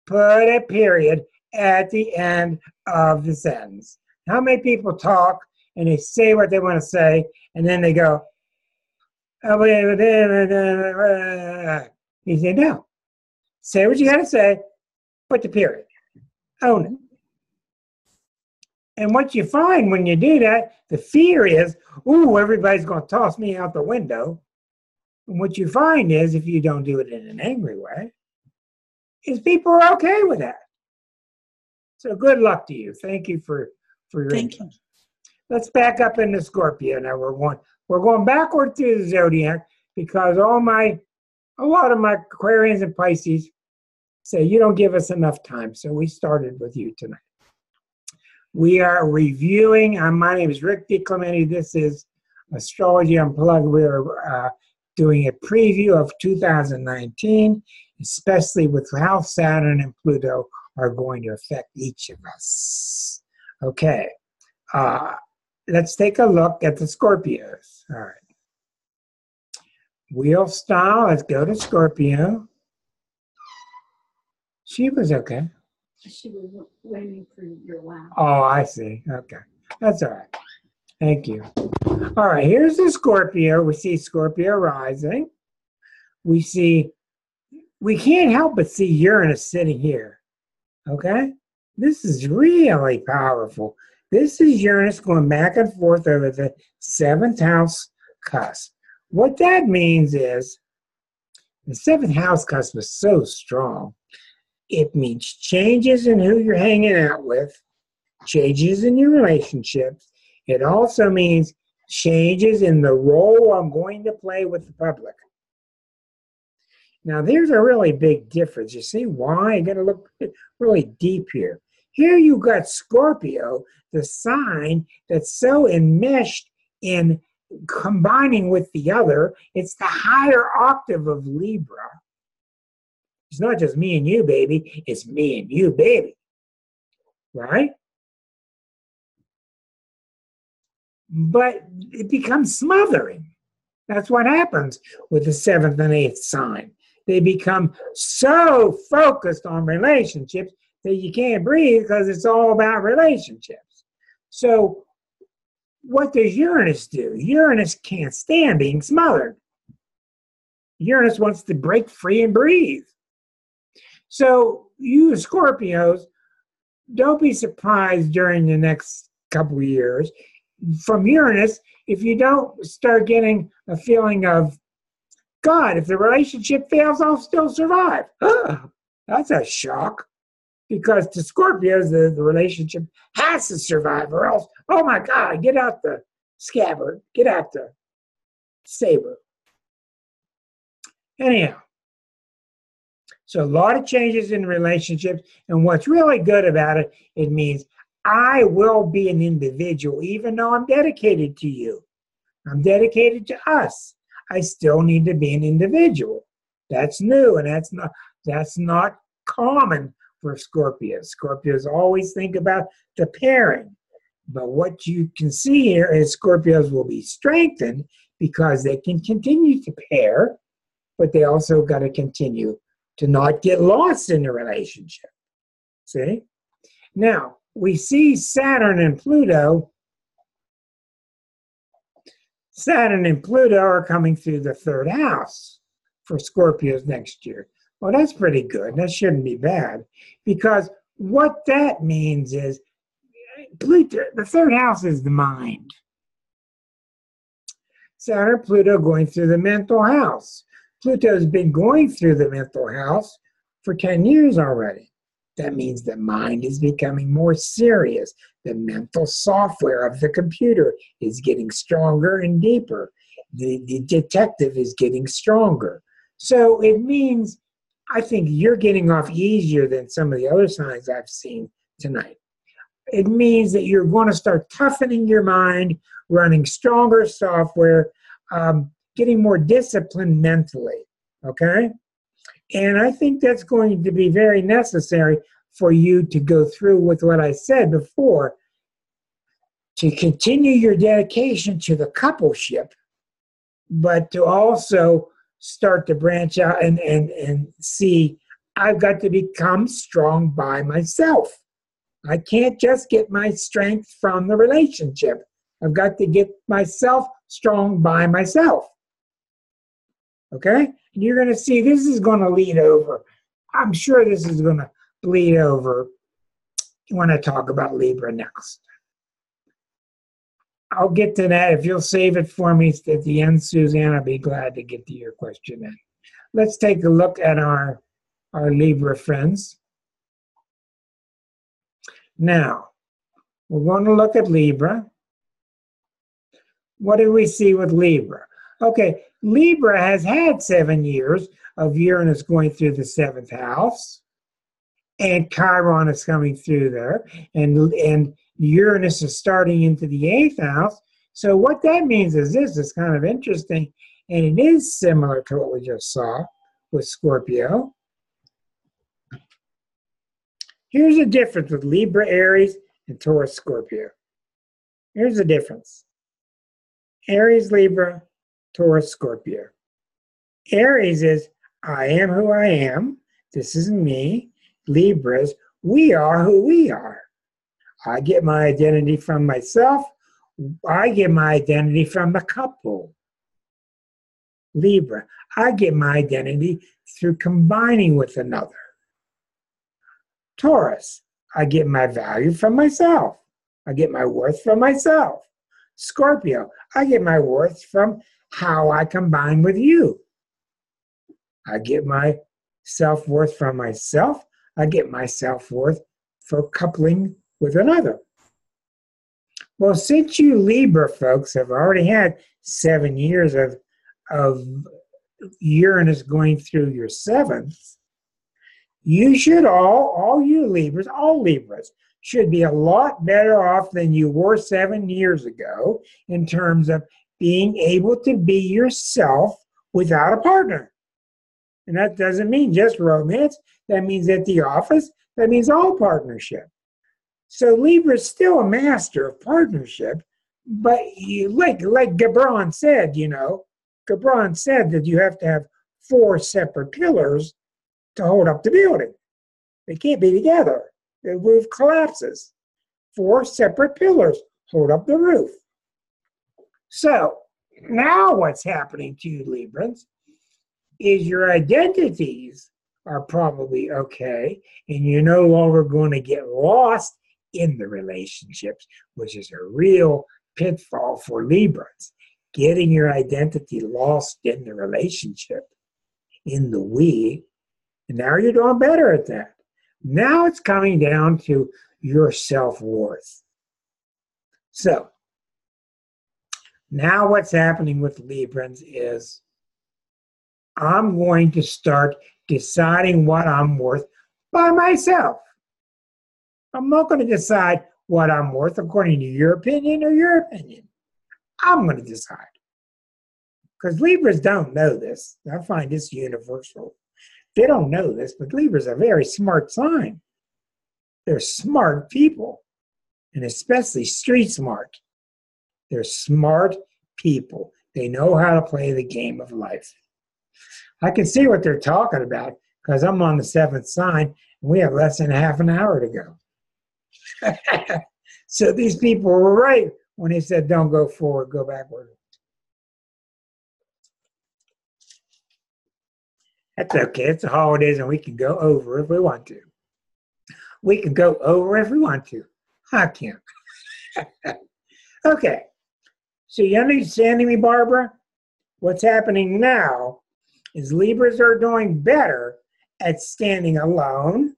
Put a period at the end of the sentence. How many people talk and they say what they want to say, and then they go, he said, no. Say what you got to say, put the period. Own it. And what you find when you do that, the fear is, ooh, everybody's going to toss me out the window. And what you find is, if you don't do it in an angry way, is people are okay with that. So good luck to you. Thank you for your Thank input. you. Let's back up into Scorpio. Now we're going backward through the zodiac because a lot of my Aquarians and Pisces say you don't give us enough time. So we started with you tonight. We are reviewing. My name is Rick DiClemente. This is Astrology Unplugged. We are doing a preview of 2019, especially with how Saturn and Pluto are going to affect each of us. Okay. Let's take a look at the Scorpios. All right. Wheel style. Let's go to Scorpio. She was okay. She was waiting for your laugh. Oh, I see. Okay. That's all right. Thank you. All right. Here's the Scorpio. We see Scorpio rising. We can't help but see Uranus sitting here. Okay? This is really powerful. This is Uranus going back and forth over the 7th house cusp. What that means is the 7th house cusp is so strong. It means changes in who you're hanging out with, changes in your relationships. It also means changes in the role I'm going to play with the public. Now, there's a really big difference. You see why? You got to look really deep here. Here you got Scorpio, the sign that's so enmeshed in combining with the other. It's the higher octave of Libra. It's not just me and you, baby. It's me and you, baby. Right? But it becomes smothering. That's what happens with the 7th and 8th sign. They become so focused on relationships that you can't breathe because it's all about relationships. So what does Uranus do? Uranus can't stand being smothered. Uranus wants to break free and breathe. So you Scorpios, don't be surprised during the next couple of years from Uranus if you don't start getting a feeling of, God, if the relationship fails, I'll still survive. That's a shock. Because to Scorpios, the relationship has to survive, or else, oh my God, get out the scabbard, get out the saber. Anyhow, so a lot of changes in relationships, and what's really good about it, it means I will be an individual, even though I'm dedicated to you. I'm dedicated to us. I still need to be an individual. That's new, and that's not common for Scorpios. Scorpios always think about the pairing. But what you can see here is Scorpios will be strengthened because they can continue to pair, but they also got to continue to not get lost in the relationship. See? Now, we see Saturn and Pluto. Saturn and Pluto are coming through the 3rd house for Scorpios next year. Well, that's pretty good. That shouldn't be bad. Because what that means is Pluto, the 3rd house is the mind. Saturn, Pluto going through the mental house. Pluto's been going through the mental house for 10 years already. That means the mind is becoming more serious. The mental software of the computer is getting stronger and deeper. The detective is getting stronger. So it means I think you're getting off easier than some of the other signs I've seen tonight. it means that you're going to start toughening your mind, running stronger software, getting more disciplined mentally, okay? And I think that's going to be very necessary for you to go through with what I said before, to continue your dedication to the coupleship, but to also start to branch out and see, I've got to become strong by myself. I can't just get my strength from the relationship. I've got to get myself strong by myself. Okay? And you're going to see this is going to lead over. I'm sure this is going to bleed over when I talk about Libra next. I'll get to that. If you'll save it for me at the end, Suzanne, I'll be glad to get to your question then. Let's take a look at our Libra friends. Now, we're going to look at Libra. What do we see with Libra? Okay, Libra has had 7 years of Uranus going through the 7th house, and Chiron is coming through there, and Uranus is starting into the 8th house. So what that means is this is kind of interesting, and it is similar to what we just saw with Scorpio. Here's the difference with Libra, Aries, and Taurus, Scorpio. Here's the difference. Aries, Libra, Taurus, Scorpio. Aries is, I am who I am. This is me. Libra is, we are who we are. I get my identity from myself. I get my identity from the couple. Libra, I get my identity through combining with another. Taurus, I get my value from myself. I get my worth from myself. Scorpio, I get my worth from how I combine with you. I get my self-worth from myself. I get my self-worth for coupling with another. Well, since you Libra folks have already had 7 years of Uranus going through your 7th, you should all you Libras, all Libras, should be a lot better off than you were 7 years ago in terms of being able to be yourself without a partner. And that doesn't mean just romance. That means at the office. That means all partnership. So Libra is still a master of partnership, but you like Gabron said, Gabron said that you have to have 4 separate pillars to hold up the building. They can't be together. The roof collapses. 4 separate pillars hold up the roof. So now what's happening to you, Librans, is your identities are probably okay, and you're no longer going to get lost in the relationships, which is a real pitfall for Librans. Getting your identity lost in the relationship, in the we, and now you're doing better at that. Now it's coming down to your self-worth. So, now what's happening with Librans is I'm going to start deciding what I'm worth by myself. I'm not going to decide what I'm worth according to your opinion or your opinion. I'm going to decide. Because Libras don't know this. I find this universal. They don't know this, but Libras are a very smart sign. They're smart people, and especially street smart. They're smart people. They know how to play the game of life. I can see what they're talking about because I'm on the 7th sign, and we have less than half an hour to go. So these people were right when they said, don't go forward, go backward. That's okay. It's the holidays, and we can go over if we want to. We can go over if we want to. I can't. Okay. So you understanding me, Barbara? What's happening now is Libras are doing better at standing alone,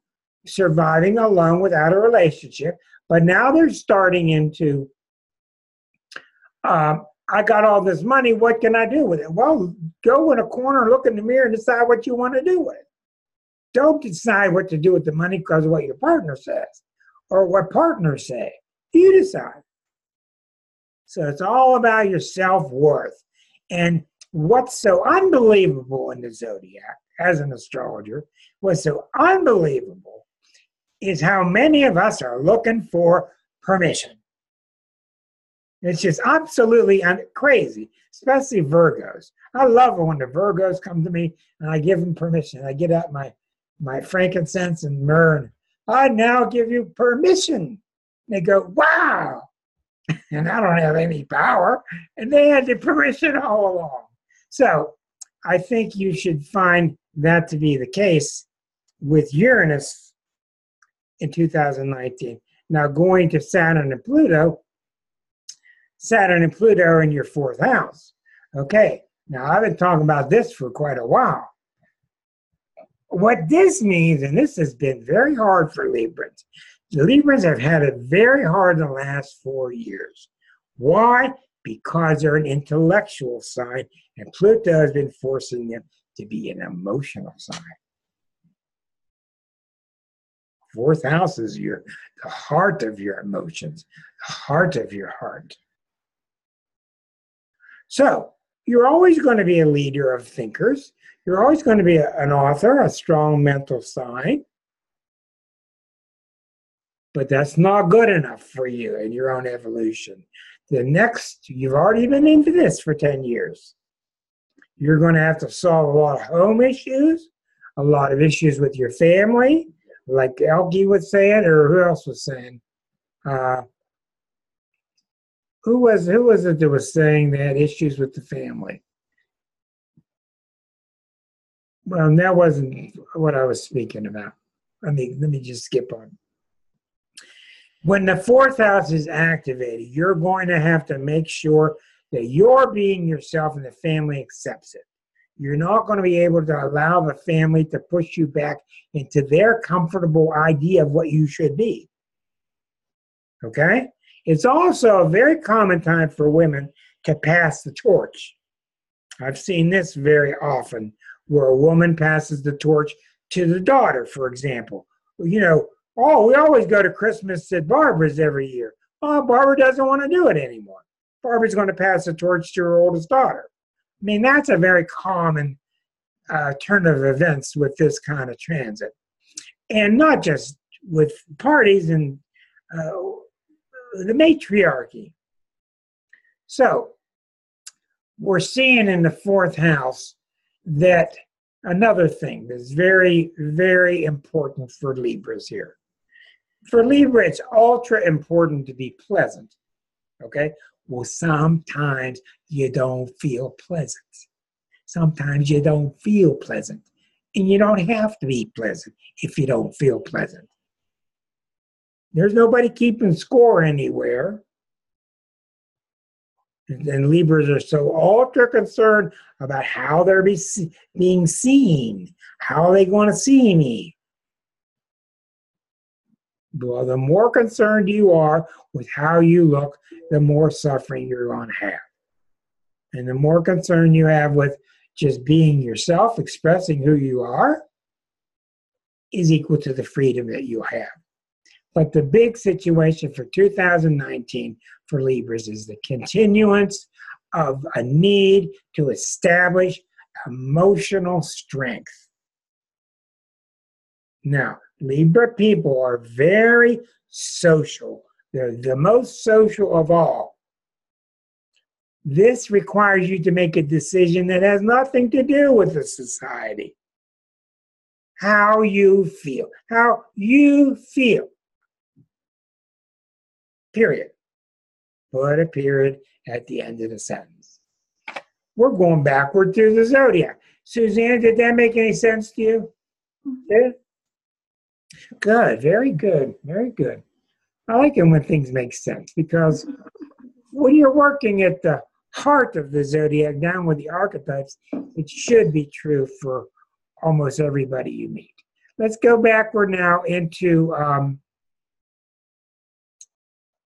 surviving alone without a relationship. But now they're starting into, I got all this money, what can I do with it? Well, go in a corner, look in the mirror, and decide what you want to do with it. Don't decide what to do with the money because of what your partner says. or what partners say. You decide. So it's all about your self-worth. And what's so unbelievable in the zodiac, as an astrologer, what's so unbelievable is how many of us are looking for permission. It's just absolutely crazy, especially Virgos. I love it when the Virgos come to me and I give them permission. I get out my frankincense and myrrh, and I now give you permission. And they go, wow. And I don't have any power. And they had the permission all along. So I think you should find that to be the case with Uranus in 2019. Now going to Saturn and Pluto are in your fourth house. Okay, now I've been talking about this for quite a while. What this means, and this has been very hard for Librans. The Librans have had it very hard in the last 4 years. Why? Because they're an intellectual sign, and Pluto has been forcing them to be an emotional sign. Fourth house is the heart of your emotions, the heart of your heart. So you're always going to be a leader of thinkers. You're always going to be an author, a strong mental sign. But that's not good enough for you in your own evolution. You've already been into this for 10 years. You're going to have to solve a lot of home issues, a lot of issues with your family, like Elke was saying, or who else was saying? Who was it that was saying they had issues with the family? Well, that wasn't what I was speaking about. Let me just skip on. When the fourth house is activated, you're going to have to make sure that you're being yourself and the family accepts it. You're not going to be able to allow the family to push you back into their comfortable idea of what you should be. Okay? It's also a very common time for women to pass the torch. I've seen this very often, where a woman passes the torch to the daughter, for example. You know, oh, we always go to Christmas at Barbara's every year. Oh, Barbara doesn't want to do it anymore. Barbara's going to pass the torch to her oldest daughter. I mean, that's a very common turn of events with this kind of transit. And not just with parties and the matriarchy. So we're seeing in the fourth house that another thing that's very, very important for Libras here. For Libra, it's ultra important to be pleasant. Okay? Well, sometimes you don't feel pleasant. Sometimes you don't feel pleasant. And you don't have to be pleasant if you don't feel pleasant. There's nobody keeping score anywhere. And Libras are so ultra concerned about how they're being seen. How are they going to see me? Well, the more concerned you are with how you look, the more suffering you're going to have. And the more concern you have with just being yourself, expressing who you are, is equal to the freedom that you have. But the big situation for 2019 for Libras is the continuance of a need to establish emotional strength. Now, Libra people are very social. They're the most social of all. This requires you to make a decision that has nothing to do with the society. How you feel. How you feel. Period. Put a period at the end of the sentence. We're going backward through the zodiac. Suzanne, did that make any sense to you? Yeah? Good. Very good. Very good. I like it when things make sense, because when you're working at the heart of the zodiac down with the archetypes, it should be true for almost everybody you meet. Let's go backward now into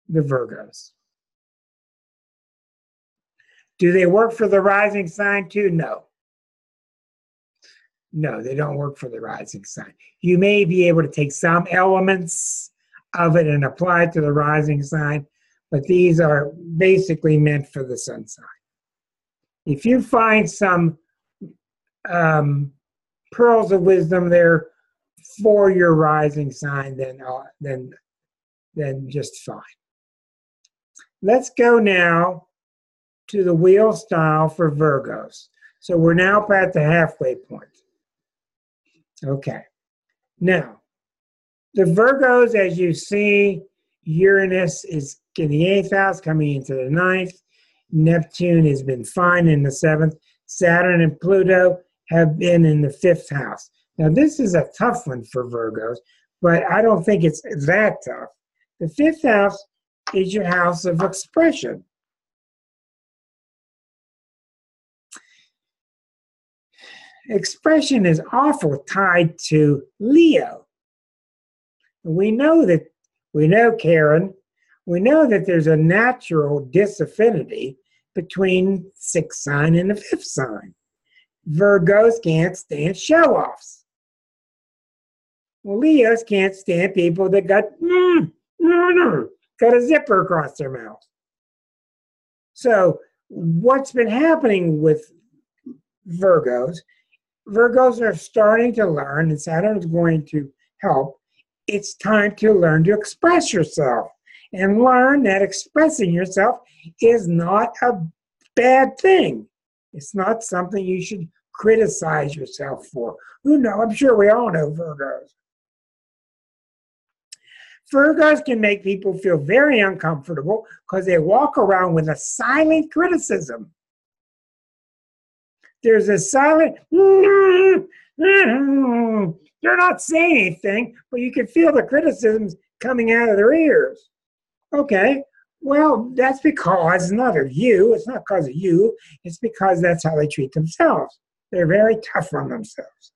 the Virgos. Do they work for the rising sign too? No. No, they don't work for the rising sign. You may be able to take some elements of it and apply it to the rising sign, but these are basically meant for the sun sign. If you find some pearls of wisdom there for your rising sign, then just fine. Let's go now to the wheel style for Virgos. So we're now at the halfway point. Okay. Now, the Virgos, as you see, Uranus is in the 8th house, coming into the 9th. Neptune has been fine in the 7th. Saturn and Pluto have been in the 5th house. Now, this is a tough one for Virgos, but I don't think it's that tough. The 5th house is your house of expression. Expression is awful tied to Leo. We know, Karen, we know that there's a natural disaffinity between 6th sign and the 5th sign. Virgos can't stand show-offs. Well, Leos can't stand people that got a zipper across their mouth. So what's been happening with Virgos are starting to learn, and Saturn is going to help. It's time to learn to express yourself and learn that expressing yourself is not a bad thing. It's not something you should criticize yourself for. Who knows? I'm sure we all know Virgos. Virgos can make people feel very uncomfortable because they walk around with a silent criticism. There's a silent, they're not saying anything, but you can feel the criticisms coming out of their ears. Okay, well, that's because it's not of you. It's not because of you. It's because that's how they treat themselves. They're very tough on themselves.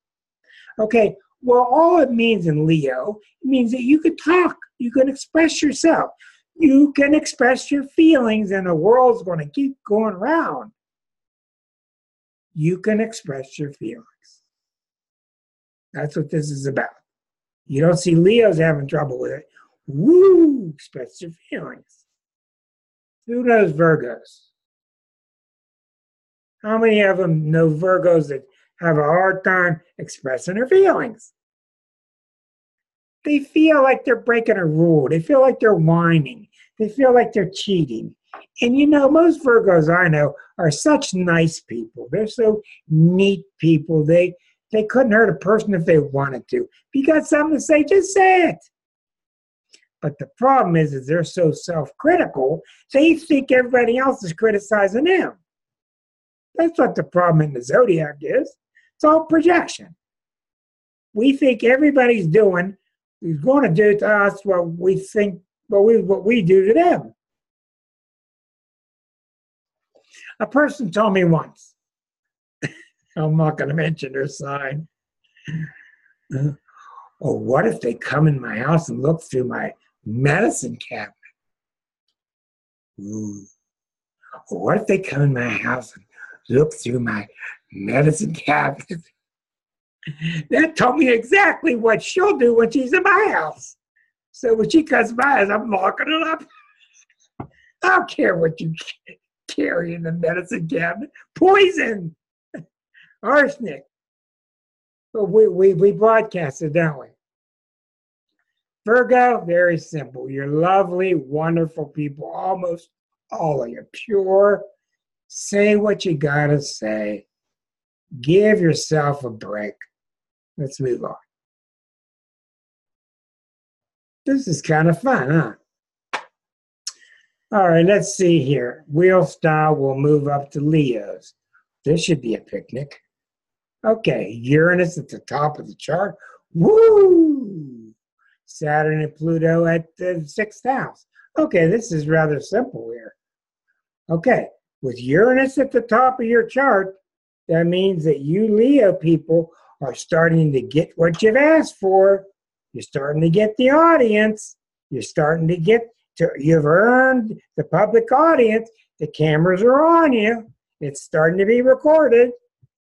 Okay, well, all it means in Leo, it means that you can talk. You can express yourself. You can express your feelings, and the world's going to keep going around. You can express your feelings. That's what this is about. You don't see Leos having trouble with it. Woo! Express your feelings. Who knows Virgos? How many of them know Virgos that have a hard time expressing their feelings? They feel like they're breaking a rule. They feel like they're whining. They feel like they're cheating. And you know, most Virgos I know are such nice people. They're so neat people. They couldn't hurt a person if they wanted to. If you got something to say, just say it. But the problem is they're so self-critical, they think everybody else is criticizing them. That's what the problem in the zodiac is. It's all projection. We think everybody's going to do to us what we think, what we do to them. A person told me once, I'm not going to mention their sign. Oh, what if they come in my house and look through my medicine cabinet? Ooh. What if they come in my house and look through my medicine cabinet? That told me exactly what she'll do when she's in my house. So when she comes to my house, I'm locking it up. I don't care what you carry in the medicine cabinet. Poison. Arsenic. But we broadcast it, don't we? Virgo, very simple. You're lovely, wonderful people. Almost all of you. Pure. Say what you gotta say. Give yourself a break. Let's move on. This is kind of fun, huh? All right, let's see here. Wheel style will move up to Leos. This should be a picnic. Okay, Uranus at the top of the chart. Woo! Saturn and Pluto at the 6th house. Okay, this is rather simple here. Okay, with Uranus at the top of your chart, that means that you Leo people are starting to get what you've asked for. You're starting to get the audience. You're starting to get you've earned the public audience. The cameras are on you. It's starting to be recorded.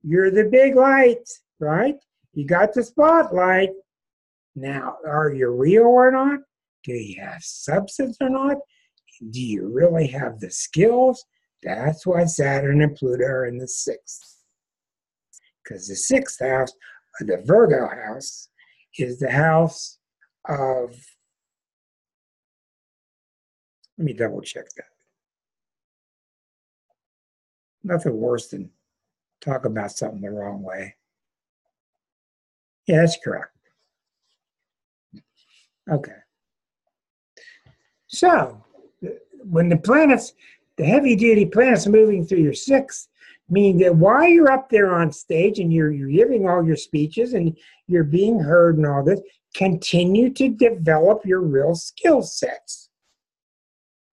You're the big light, right? You got the spotlight. Now, are you real or not? Do you have substance or not? Do you really have the skills? That's why Saturn and Pluto are in the 6th. Because the 6th house, or the Virgo house, is the house of, let me double check that. Nothing worse than talk about something the wrong way. Yeah, that's correct. Okay. So, when the planets, the heavy-duty planets moving through your 6th, mean that while you're up there on stage and you're giving all your speeches and you're being heard and all this, continue to develop your real skill sets.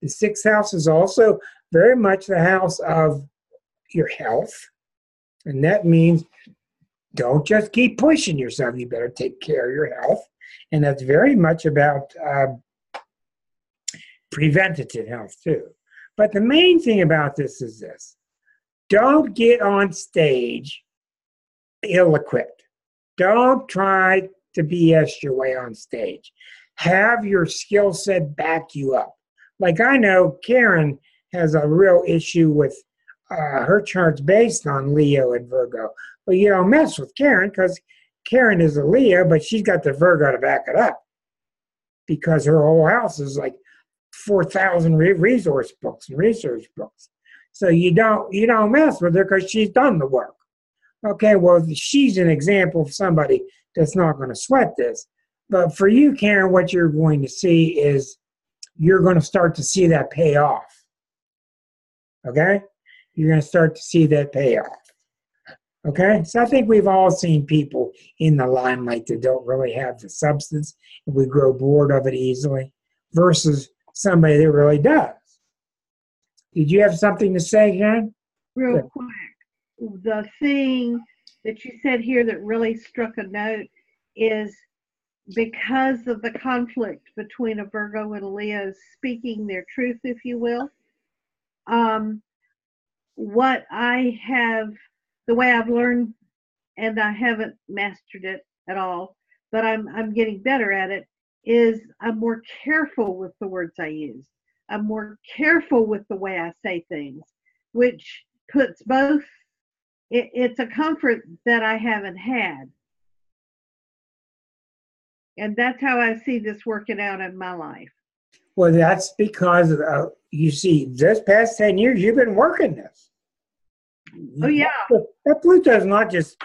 The 6th house is also very much the house of your health, and that means don't just keep pushing yourself. You better take care of your health, and that's very much about preventative health too. But the main thing about this is this. Don't get on stage ill-equipped. Don't try to BS your way on stage. Have your skill set back you up. Like I know Karen has a real issue with her chart's based on Leo and Virgo. But you don't mess with Karen because Karen is a Leo, but she's got the Virgo to back it up because her whole house is like 4,000 resource books and research books. So you don't mess with her because she's done the work. Okay, well, she's an example of somebody that's not going to sweat this. But for you, Karen, what you're going to see is you're going to start to see that pay off. Okay? You're going to start to see that pay off. Okay? So I think we've all seen people in the limelight that don't really have the substance and we grow bored of it easily versus somebody that really does. Did you have something to say, Karen? Real quick, the thing that you said here that really struck a note is because of the conflict between a Virgo and a Leo speaking their truth, if you will. What I have, the way I've learned, and I haven't mastered it at all, but I'm getting better at it, is I'm more careful with the words I use. I'm more careful with the way I say things, which puts both, it's a comfort that I haven't had. And that's how I see this working out in my life. Well, that's because you see, this past 10 years, you've been working this. Oh, yeah. That Pluto's not just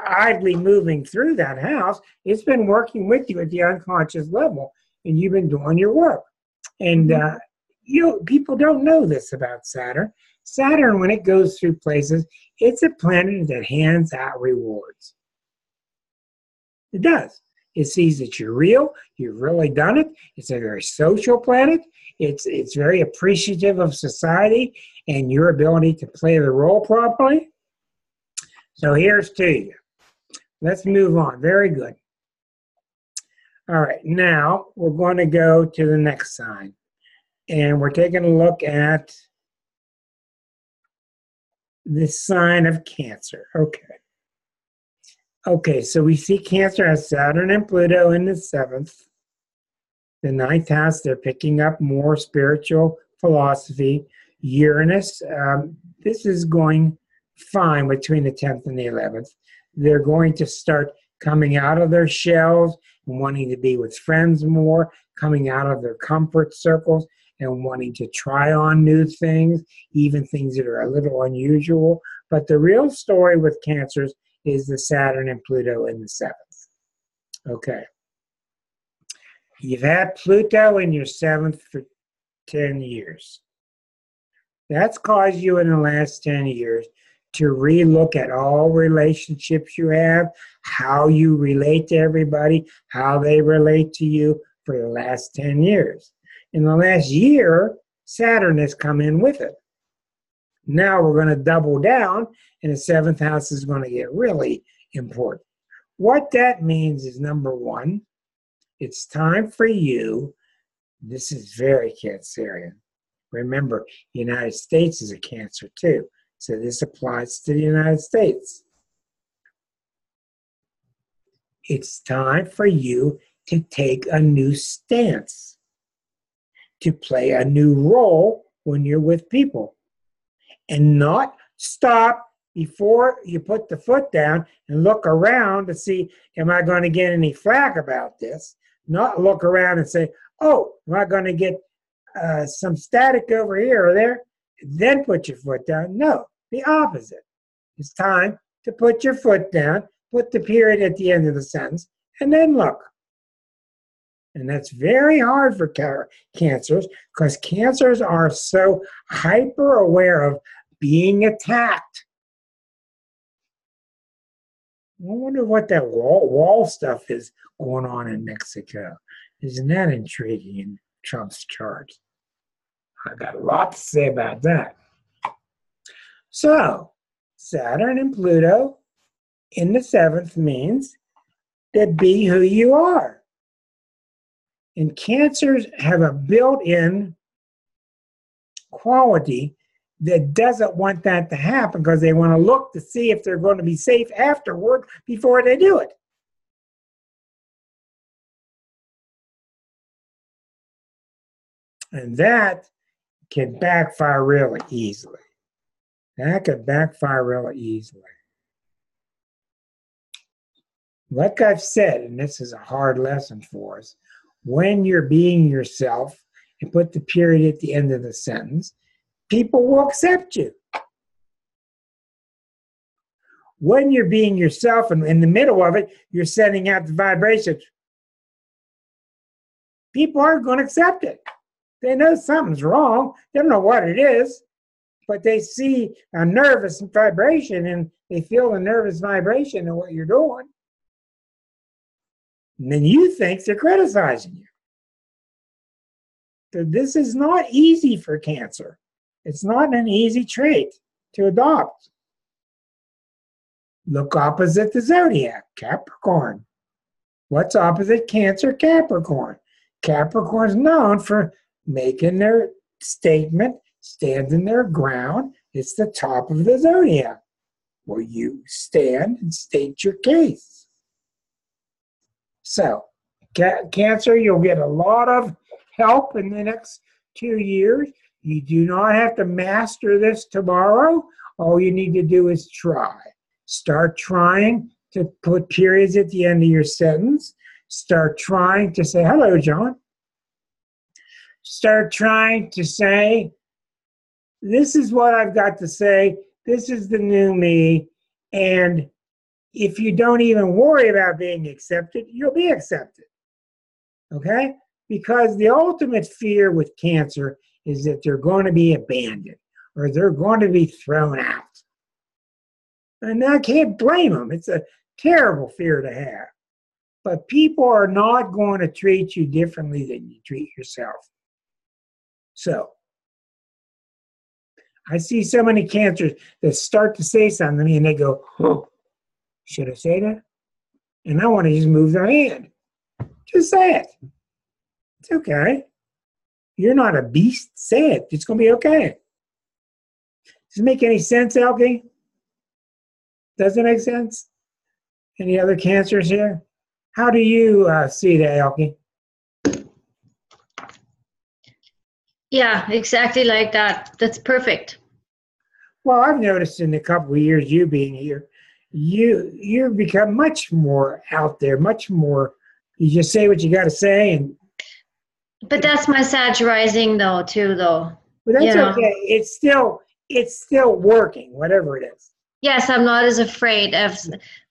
idly moving through that house. It's been working with you at the unconscious level, and you've been doing your work. And people don't know this about Saturn. Saturn, when it goes through places, it's a planet that hands out rewards. It does. It sees that you're real. You've really done it. It's a very social planet. It's very appreciative of society and your ability to play the role properly. So here's to you. Let's move on. Very good. All right. Now we're going to go to the next sign. And we're taking a look at the sign of Cancer. Okay, so we see Cancer has Saturn and Pluto in the 7th. The 9th house, they're picking up more spiritual philosophy. Uranus, this is going fine between the 10th and the 11th. They're going to start coming out of their shells and wanting to be with friends more, coming out of their comfort circles and wanting to try on new things, even things that are a little unusual. But the real story with Cancers is the Saturn and Pluto in the 7th. Okay. You've had Pluto in your 7th for 10 years. That's caused you in the last 10 years to relook at all relationships you have, how you relate to everybody, how they relate to you for the last 10 years. In the last year, Saturn has come in with it. Now we're going to double down, and the 7th house is going to get really important. What that means is, number one, it's time for you. This is very Cancerian. Remember, the United States is a Cancer too, so this applies to the United States. It's time for you to take a new stance, to play a new role when you're with people, and not stop before you put the foot down and look around to see, am I going to get any flack about this? Not look around and say, oh, am I going to get some static over here or there? Then put your foot down. No, the opposite. It's time to put your foot down, put the period at the end of the sentence, and then look. And that's very hard for cancers, because cancers are so hyper aware of being attacked. I wonder what that wall stuff is going on in Mexico. Isn't that intriguing in Trump's charts? I got a lot to say about that. So, Saturn and Pluto in the 7th means to be who you are. And cancers have a built-in quality that doesn't want that to happen, because they want to look to see if they're going to be safe afterward before they do it. And that can backfire really easily. That could backfire really easily. Like I've said, and this is a hard lesson for us, when you're being yourself and put the period at the end of the sentence, people will accept you. When you're being yourself and in the middle of it, you're sending out the vibrations, people aren't going to accept it. They know something's wrong. They don't know what it is, but they see a nervous vibration and they feel the nervous vibration of what you're doing. And then you think they're criticizing you. So this is not easy for Cancer. It's not an easy trait to adopt. Look opposite the zodiac, Capricorn. What's opposite Cancer? Capricorn. Capricorn's known for making their statement, standing their ground. It's the top of the zodiac, where you stand and state your case. So, Cancer, you'll get a lot of help in the next 2 years. You do not have to master this tomorrow. All you need to do is try. Start trying to put periods at the end of your sentence. Start trying to say, hello, John. Start trying to say, this is what I've got to say. This is the new me. And if you don't even worry about being accepted, you'll be accepted. Okay? Because the ultimate fear with Cancer is that they're going to be abandoned or they're going to be thrown out. And I can't blame them. It's a terrible fear to have. But people are not going to treat you differently than you treat yourself. So, I see so many Cancers that start to say something to me and they go, oh, should I say that? And I want to just move their hand. Just say it. It's okay. You're not a beast. Say it. It's going to be okay. Does it make any sense, Elkie? Does it make sense? Any other Cancers here? How do you see that, Elkie? Yeah, exactly like that. That's perfect. Well, I've noticed in a couple of years you being here, you've become much more out there, much more. You just say what you got to say, and. But that's my Sag rising, though, too, though. But that's okay. It's still working, whatever it is. Yes, I'm not as afraid of,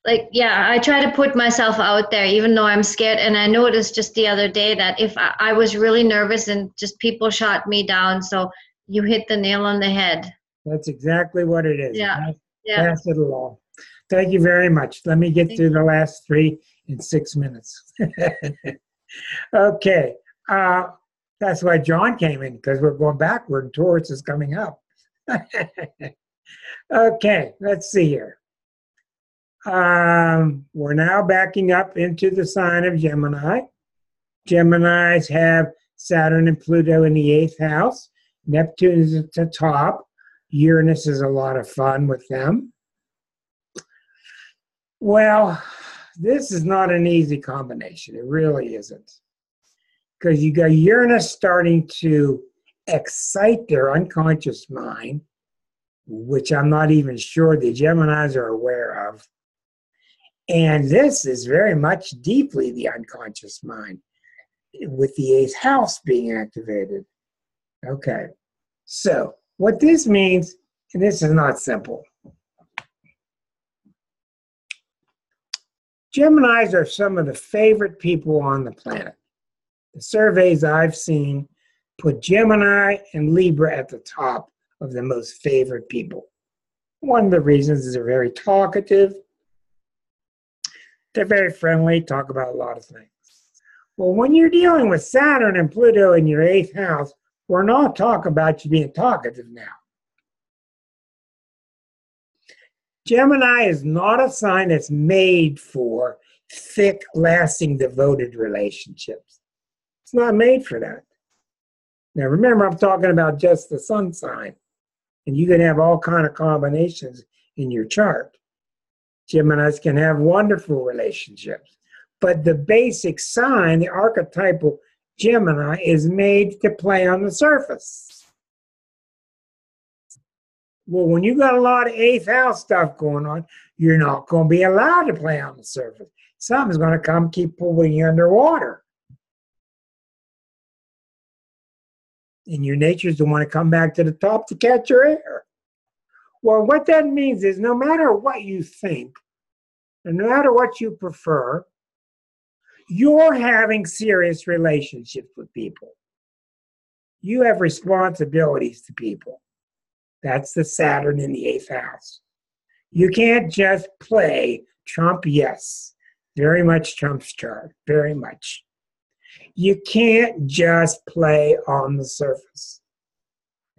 I try to put myself out there, even though I'm scared. And I noticed just the other day that if I was really nervous and just people shot me down, so you hit the nail on the head. That's exactly what it is. Yeah. Pass it along. Thank you very much. Let me get through the last 3 in 6 minutes. Okay. That's why John came in, because we're going backward and Taurus is coming up. Okay, let's see here. We're now backing up into the sign of Gemini. Geminis have Saturn and Pluto in the 8th house. Neptune is at the top. Uranus is a lot of fun with them. Well, this is not an easy combination. It really isn't. Because you got Uranus starting to excite their unconscious mind, which I'm not even sure the Geminis are aware of. And this is very much deeply the unconscious mind, with the eighth house being activated. Okay, so what this means, and this is not simple. Geminis are some of the favorite people on the planet. The surveys I've seen put Gemini and Libra at the top of the most favorite people. One of the reasons is they're very talkative. They're very friendly, talk about a lot of things. Well, when you're dealing with Saturn and Pluto in your eighth house, we're not talking about you being talkative now. Gemini is not a sign that's made for thick, lasting, devoted relationships. It's not made for that. Now, remember, I'm talking about just the sun sign, and you can have all kind of combinations in your chart. Geminis can have wonderful relationships, but the basic sign, the archetypal Gemini, is made to play on the surface. Well, when you got a lot of eighth house stuff going on, you're not going to be allowed to play on the surface. Something's going to come keep pulling you underwater. And your nature's to want to come back to the top to catch your air. Well, what that means is no matter what you think, and no matter what you prefer, you're having serious relationships with people. You have responsibilities to people. That's the Saturn in the eighth house. You can't just play Trump, yes. Very much Trump's chart, very much. You can't just play on the surface.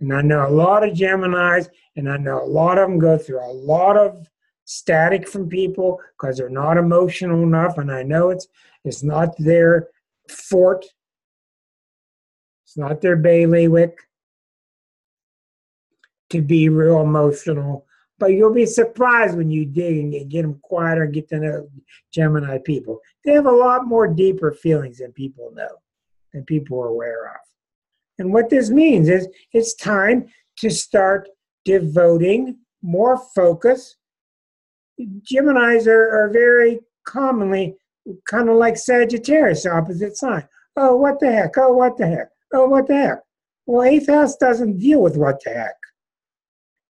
And I know a lot of Geminis, and I know a lot of them go through a lot of static from people because they're not emotional enough, and I know it's not their fort. It's not their bailiwick to be real emotional. But you'll be surprised when you dig and get them quieter and get to know Gemini people. They have a lot more deeper feelings than people know, than people are aware of. And what this means is it's time to start devoting more focus. Geminis are very commonly kind of like Sagittarius, opposite sign. Oh, what the heck? Oh, what the heck? Oh, what the heck? Well, eighth house doesn't deal with what the heck.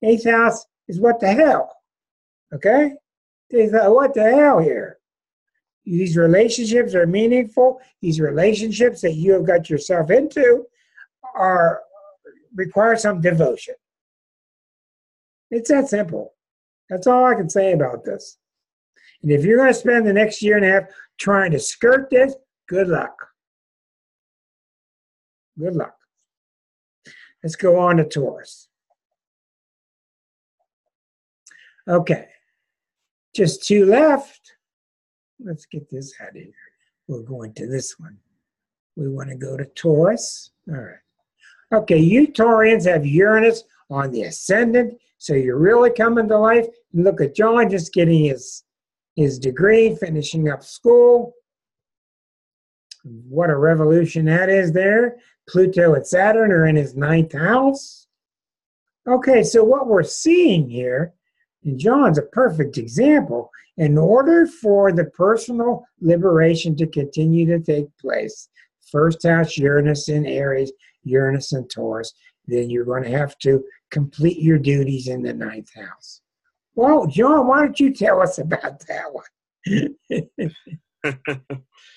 Eighth house is what the hell. Okay? They thought, what the hell here? These relationships are meaningful. These relationships that you have got yourself into require some devotion. It's that simple. That's all I can say about this. And if you're going to spend the next year and a half trying to skirt this, good luck. Good luck. Let's go on to Taurus. Okay. Just two left. Let's get this out of here. We're going to this one. We want to go to Taurus. All right. Okay, you Taurians have Uranus on the ascendant, so you're really coming to life. And look at John just getting his degree, finishing up school. What a revolution that is there. Pluto and Saturn are in his ninth house. Okay, so what we're seeing here, and John's a perfect example, in order for the personal liberation to continue to take place, first house Uranus in Aries, Uranus in Taurus, then you're going to have to complete your duties in the ninth house. Well, John, why don't you tell us about that one?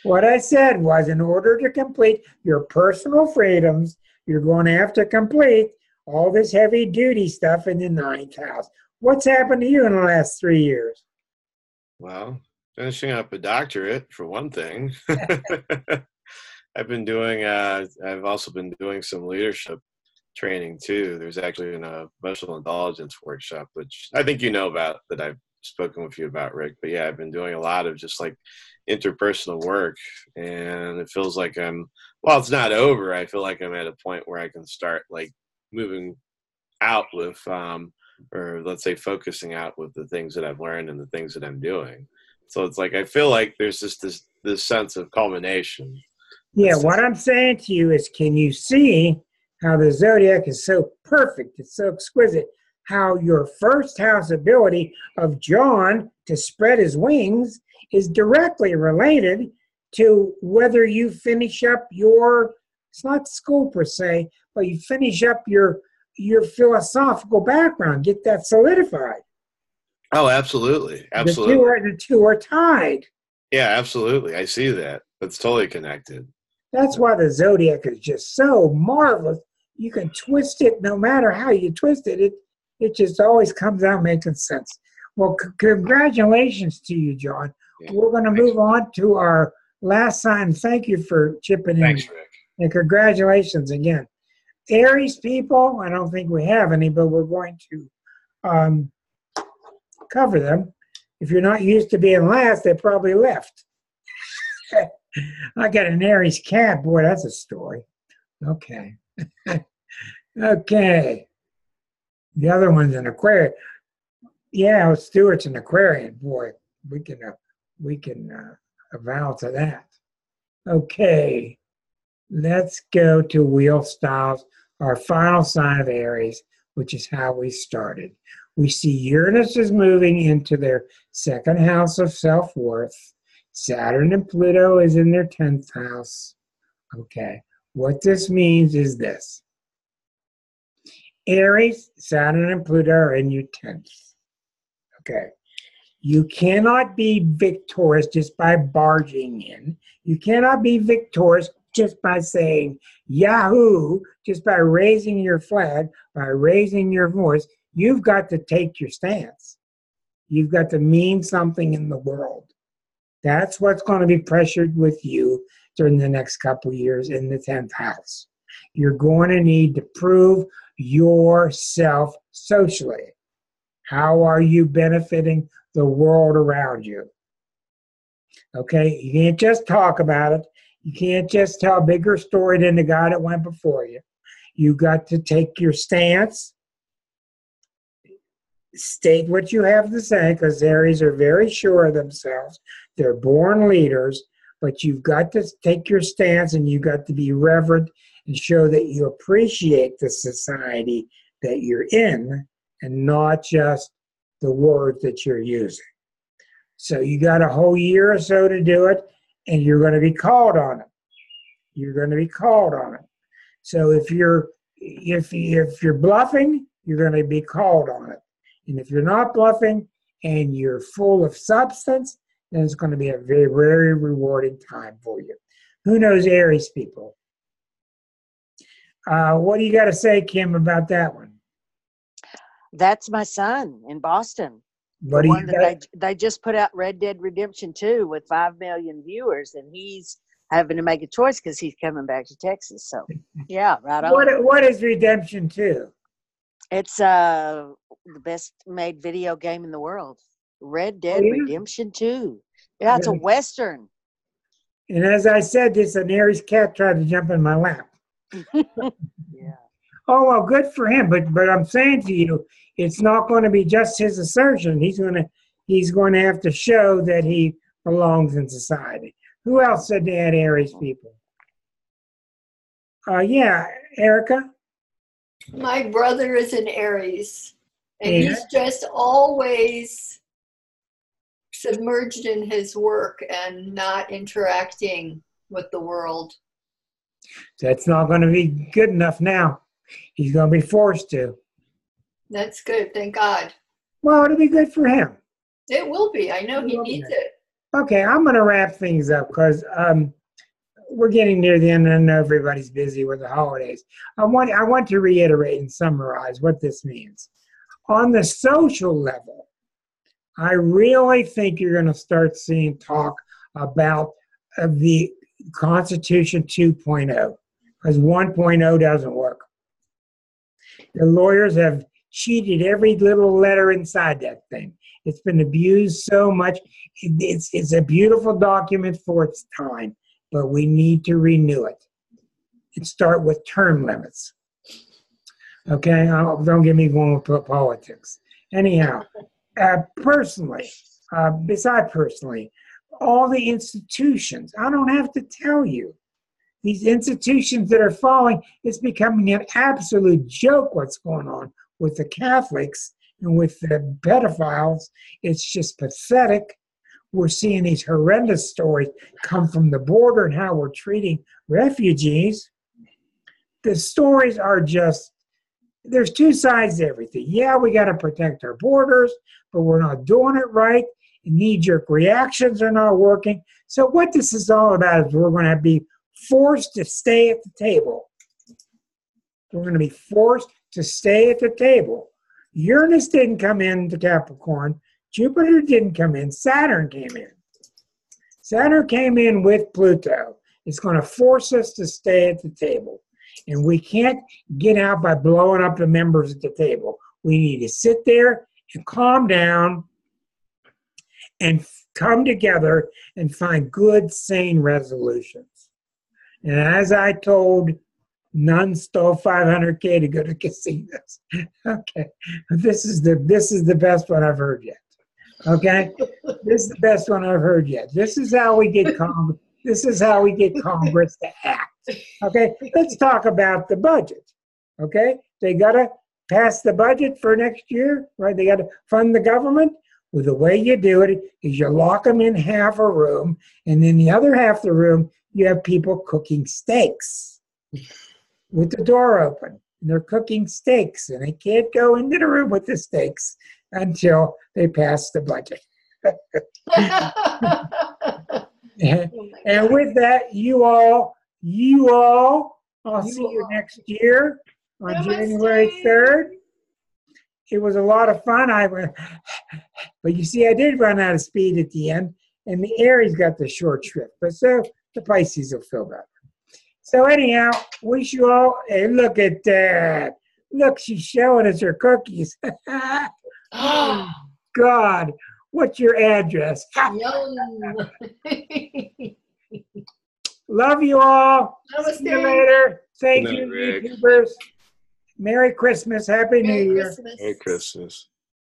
What I said was, in order to complete your personal freedoms, you're going to have to complete all this heavy duty stuff in the ninth house. What's happened to you in the last 3 years? Well, finishing up a doctorate, for one thing. I've also been doing some leadership training too. There's actually an emotional intelligence workshop, which I think you know about, that I've spoken with you about, Rick. But yeah, I've been doing a lot of just like interpersonal work, and it feels like while it's not over, I feel like I'm at a point where I can start like moving out with, or let's say focusing out with the things that I've learned and the things that I'm doing. So it's like I feel like there's just this sense of culmination. Yeah, what I'm saying to you is, can you see how the zodiac is so perfect? It's so exquisite. How your first house ability of John to spread his wings is directly related to whether you finish up your, it's not school per se, but you finish up your philosophical background, get that solidified. Oh, absolutely. The two are tied. Yeah, absolutely. I see that. That's totally connected. That's why the zodiac is just so marvelous. You can twist it no matter how you twist it. It just always comes out making sense. Well, congratulations to you, John. Yeah. We're going to move on to our last sign. Thank you for chipping in. Thanks, Rick. And congratulations again. Aries people, I don't think we have any, but we're going to cover them. If you're not used to being last, they probably left. I got an Aries cat. Boy, that's a story. Okay. Okay. The other one's an Aquarius. Yeah, Stuart's an Aquarian. Boy, we can avow to that. Okay. Let's go to wheel styles, our final sign of Aries, which is how we started. We see Uranus is moving into their second house of self-worth. Saturn and Pluto is in their 10th house. Okay. What this means is this. Aries, Saturn, and Pluto are in your 10th. Okay. You cannot be victorious just by barging in. You cannot be victorious just by saying Yahoo, just by raising your flag, by raising your voice. You've got to take your stance. You've got to mean something in the world. That's what's going to be pressured with you during the next couple of years in the 10th house. You're going to need to prove yourself socially. How are you benefiting the world around you? Okay, you can't just talk about it. You can't just tell a bigger story than the guy that went before you. You got to take your stance, state what you have to say, because Aries are very sure of themselves. They're born leaders, but you've got to take your stance and you've got to be reverent and show that you appreciate the society that you're in and not just the words that you're using. So you got a whole year or so to do it, and you're going to be called on it. You're going to be called on it. So if you're bluffing, you're going to be called on it. And if you're not bluffing and you're full of substance, then it's going to be a very, very rewarding time for you. Who knows Aries people? What do you got to say, Kim, about that one? That's my son in Boston. What the do one you that got? they just put out Red Dead Redemption 2 with 5 million viewers, and he's having to make a choice because he's coming back to Texas. So, yeah, right on. What is Redemption 2? It's the best made video game in the world. Red Dead Redemption 2. Yeah, it's a Western. And as I said, this an Aries cat tried to jump in my lap. Yeah. Oh, well, good for him. But I'm saying to you, it's not going to be just his assertion. He's going to have to show that he belongs in society. Who else said they had Aries people? Yeah, Erica? My brother is an Aries, and Yeah. he's just always submerged in his work and not interacting with the world. That's not going to be good enough now. He's going to be forced to. That's good, thank God. Well, it'll be good for him. It will be. I know he needs it. Okay, I'm going to wrap things up because we're getting near the end and I know everybody's busy with the holidays. I want to reiterate and summarize what this means. On the social level, I really think you're going to start seeing talk about the Constitution 2.0 because 1.0 doesn't work. The lawyers have cheated every little letter inside that thing. It's been abused so much. It's a beautiful document for its time, but we need to renew it and start with term limits. Okay? Don't get me going with politics. Anyhow, personally, Besides personally, all the institutions, I don't have to tell you, these institutions that are falling, it's becoming an absolute joke what's going on with the Catholics and with the pedophiles. It's just pathetic. We're seeing these horrendous stories come from the border and how we're treating refugees. The stories are just, there's two sides to everything. Yeah, we got to protect our borders, but we're not doing it right. Knee-jerk reactions are not working. So what this is all about is we're going to be forced to stay at the table. We're going to be forced to stay at the table. Uranus didn't come into Capricorn. Jupiter didn't come in. Saturn came in. Saturn came in with Pluto. It's going to force us to stay at the table. And we can't get out by blowing up the members at the table. We need to sit there and calm down and come together and find good, sane resolutions. And as I told, none stole $500K to go to casinos. Okay, this is the best one I've heard yet. Okay, this is the best one I've heard yet. This is how we get Congress. This is how we get Congress to act. Okay, let's talk about the budget. Okay, they got to pass the budget for next year, right? They got to fund the government. Well, the way you do it is you lock them in half a room, and in the other half of the room, you have people cooking steaks with the door open. And they're cooking steaks, and they can't go into the room with the steaks until they pass the budget. And with that, you all, I'll see you next year on January 3rd. It was a lot of fun. But you see, I did run out of speed at the end, and the Aries got the short shrift. But so the Pisces will feel better. So anyhow, wish you all, hey, look at that. Look, she's showing us her cookies. Oh, God. What's your address? Love you all. Namaste. See you later. Thank Good night, you, Rick. YouTubers. Merry Christmas. Happy New Year. Christmas. Merry Christmas.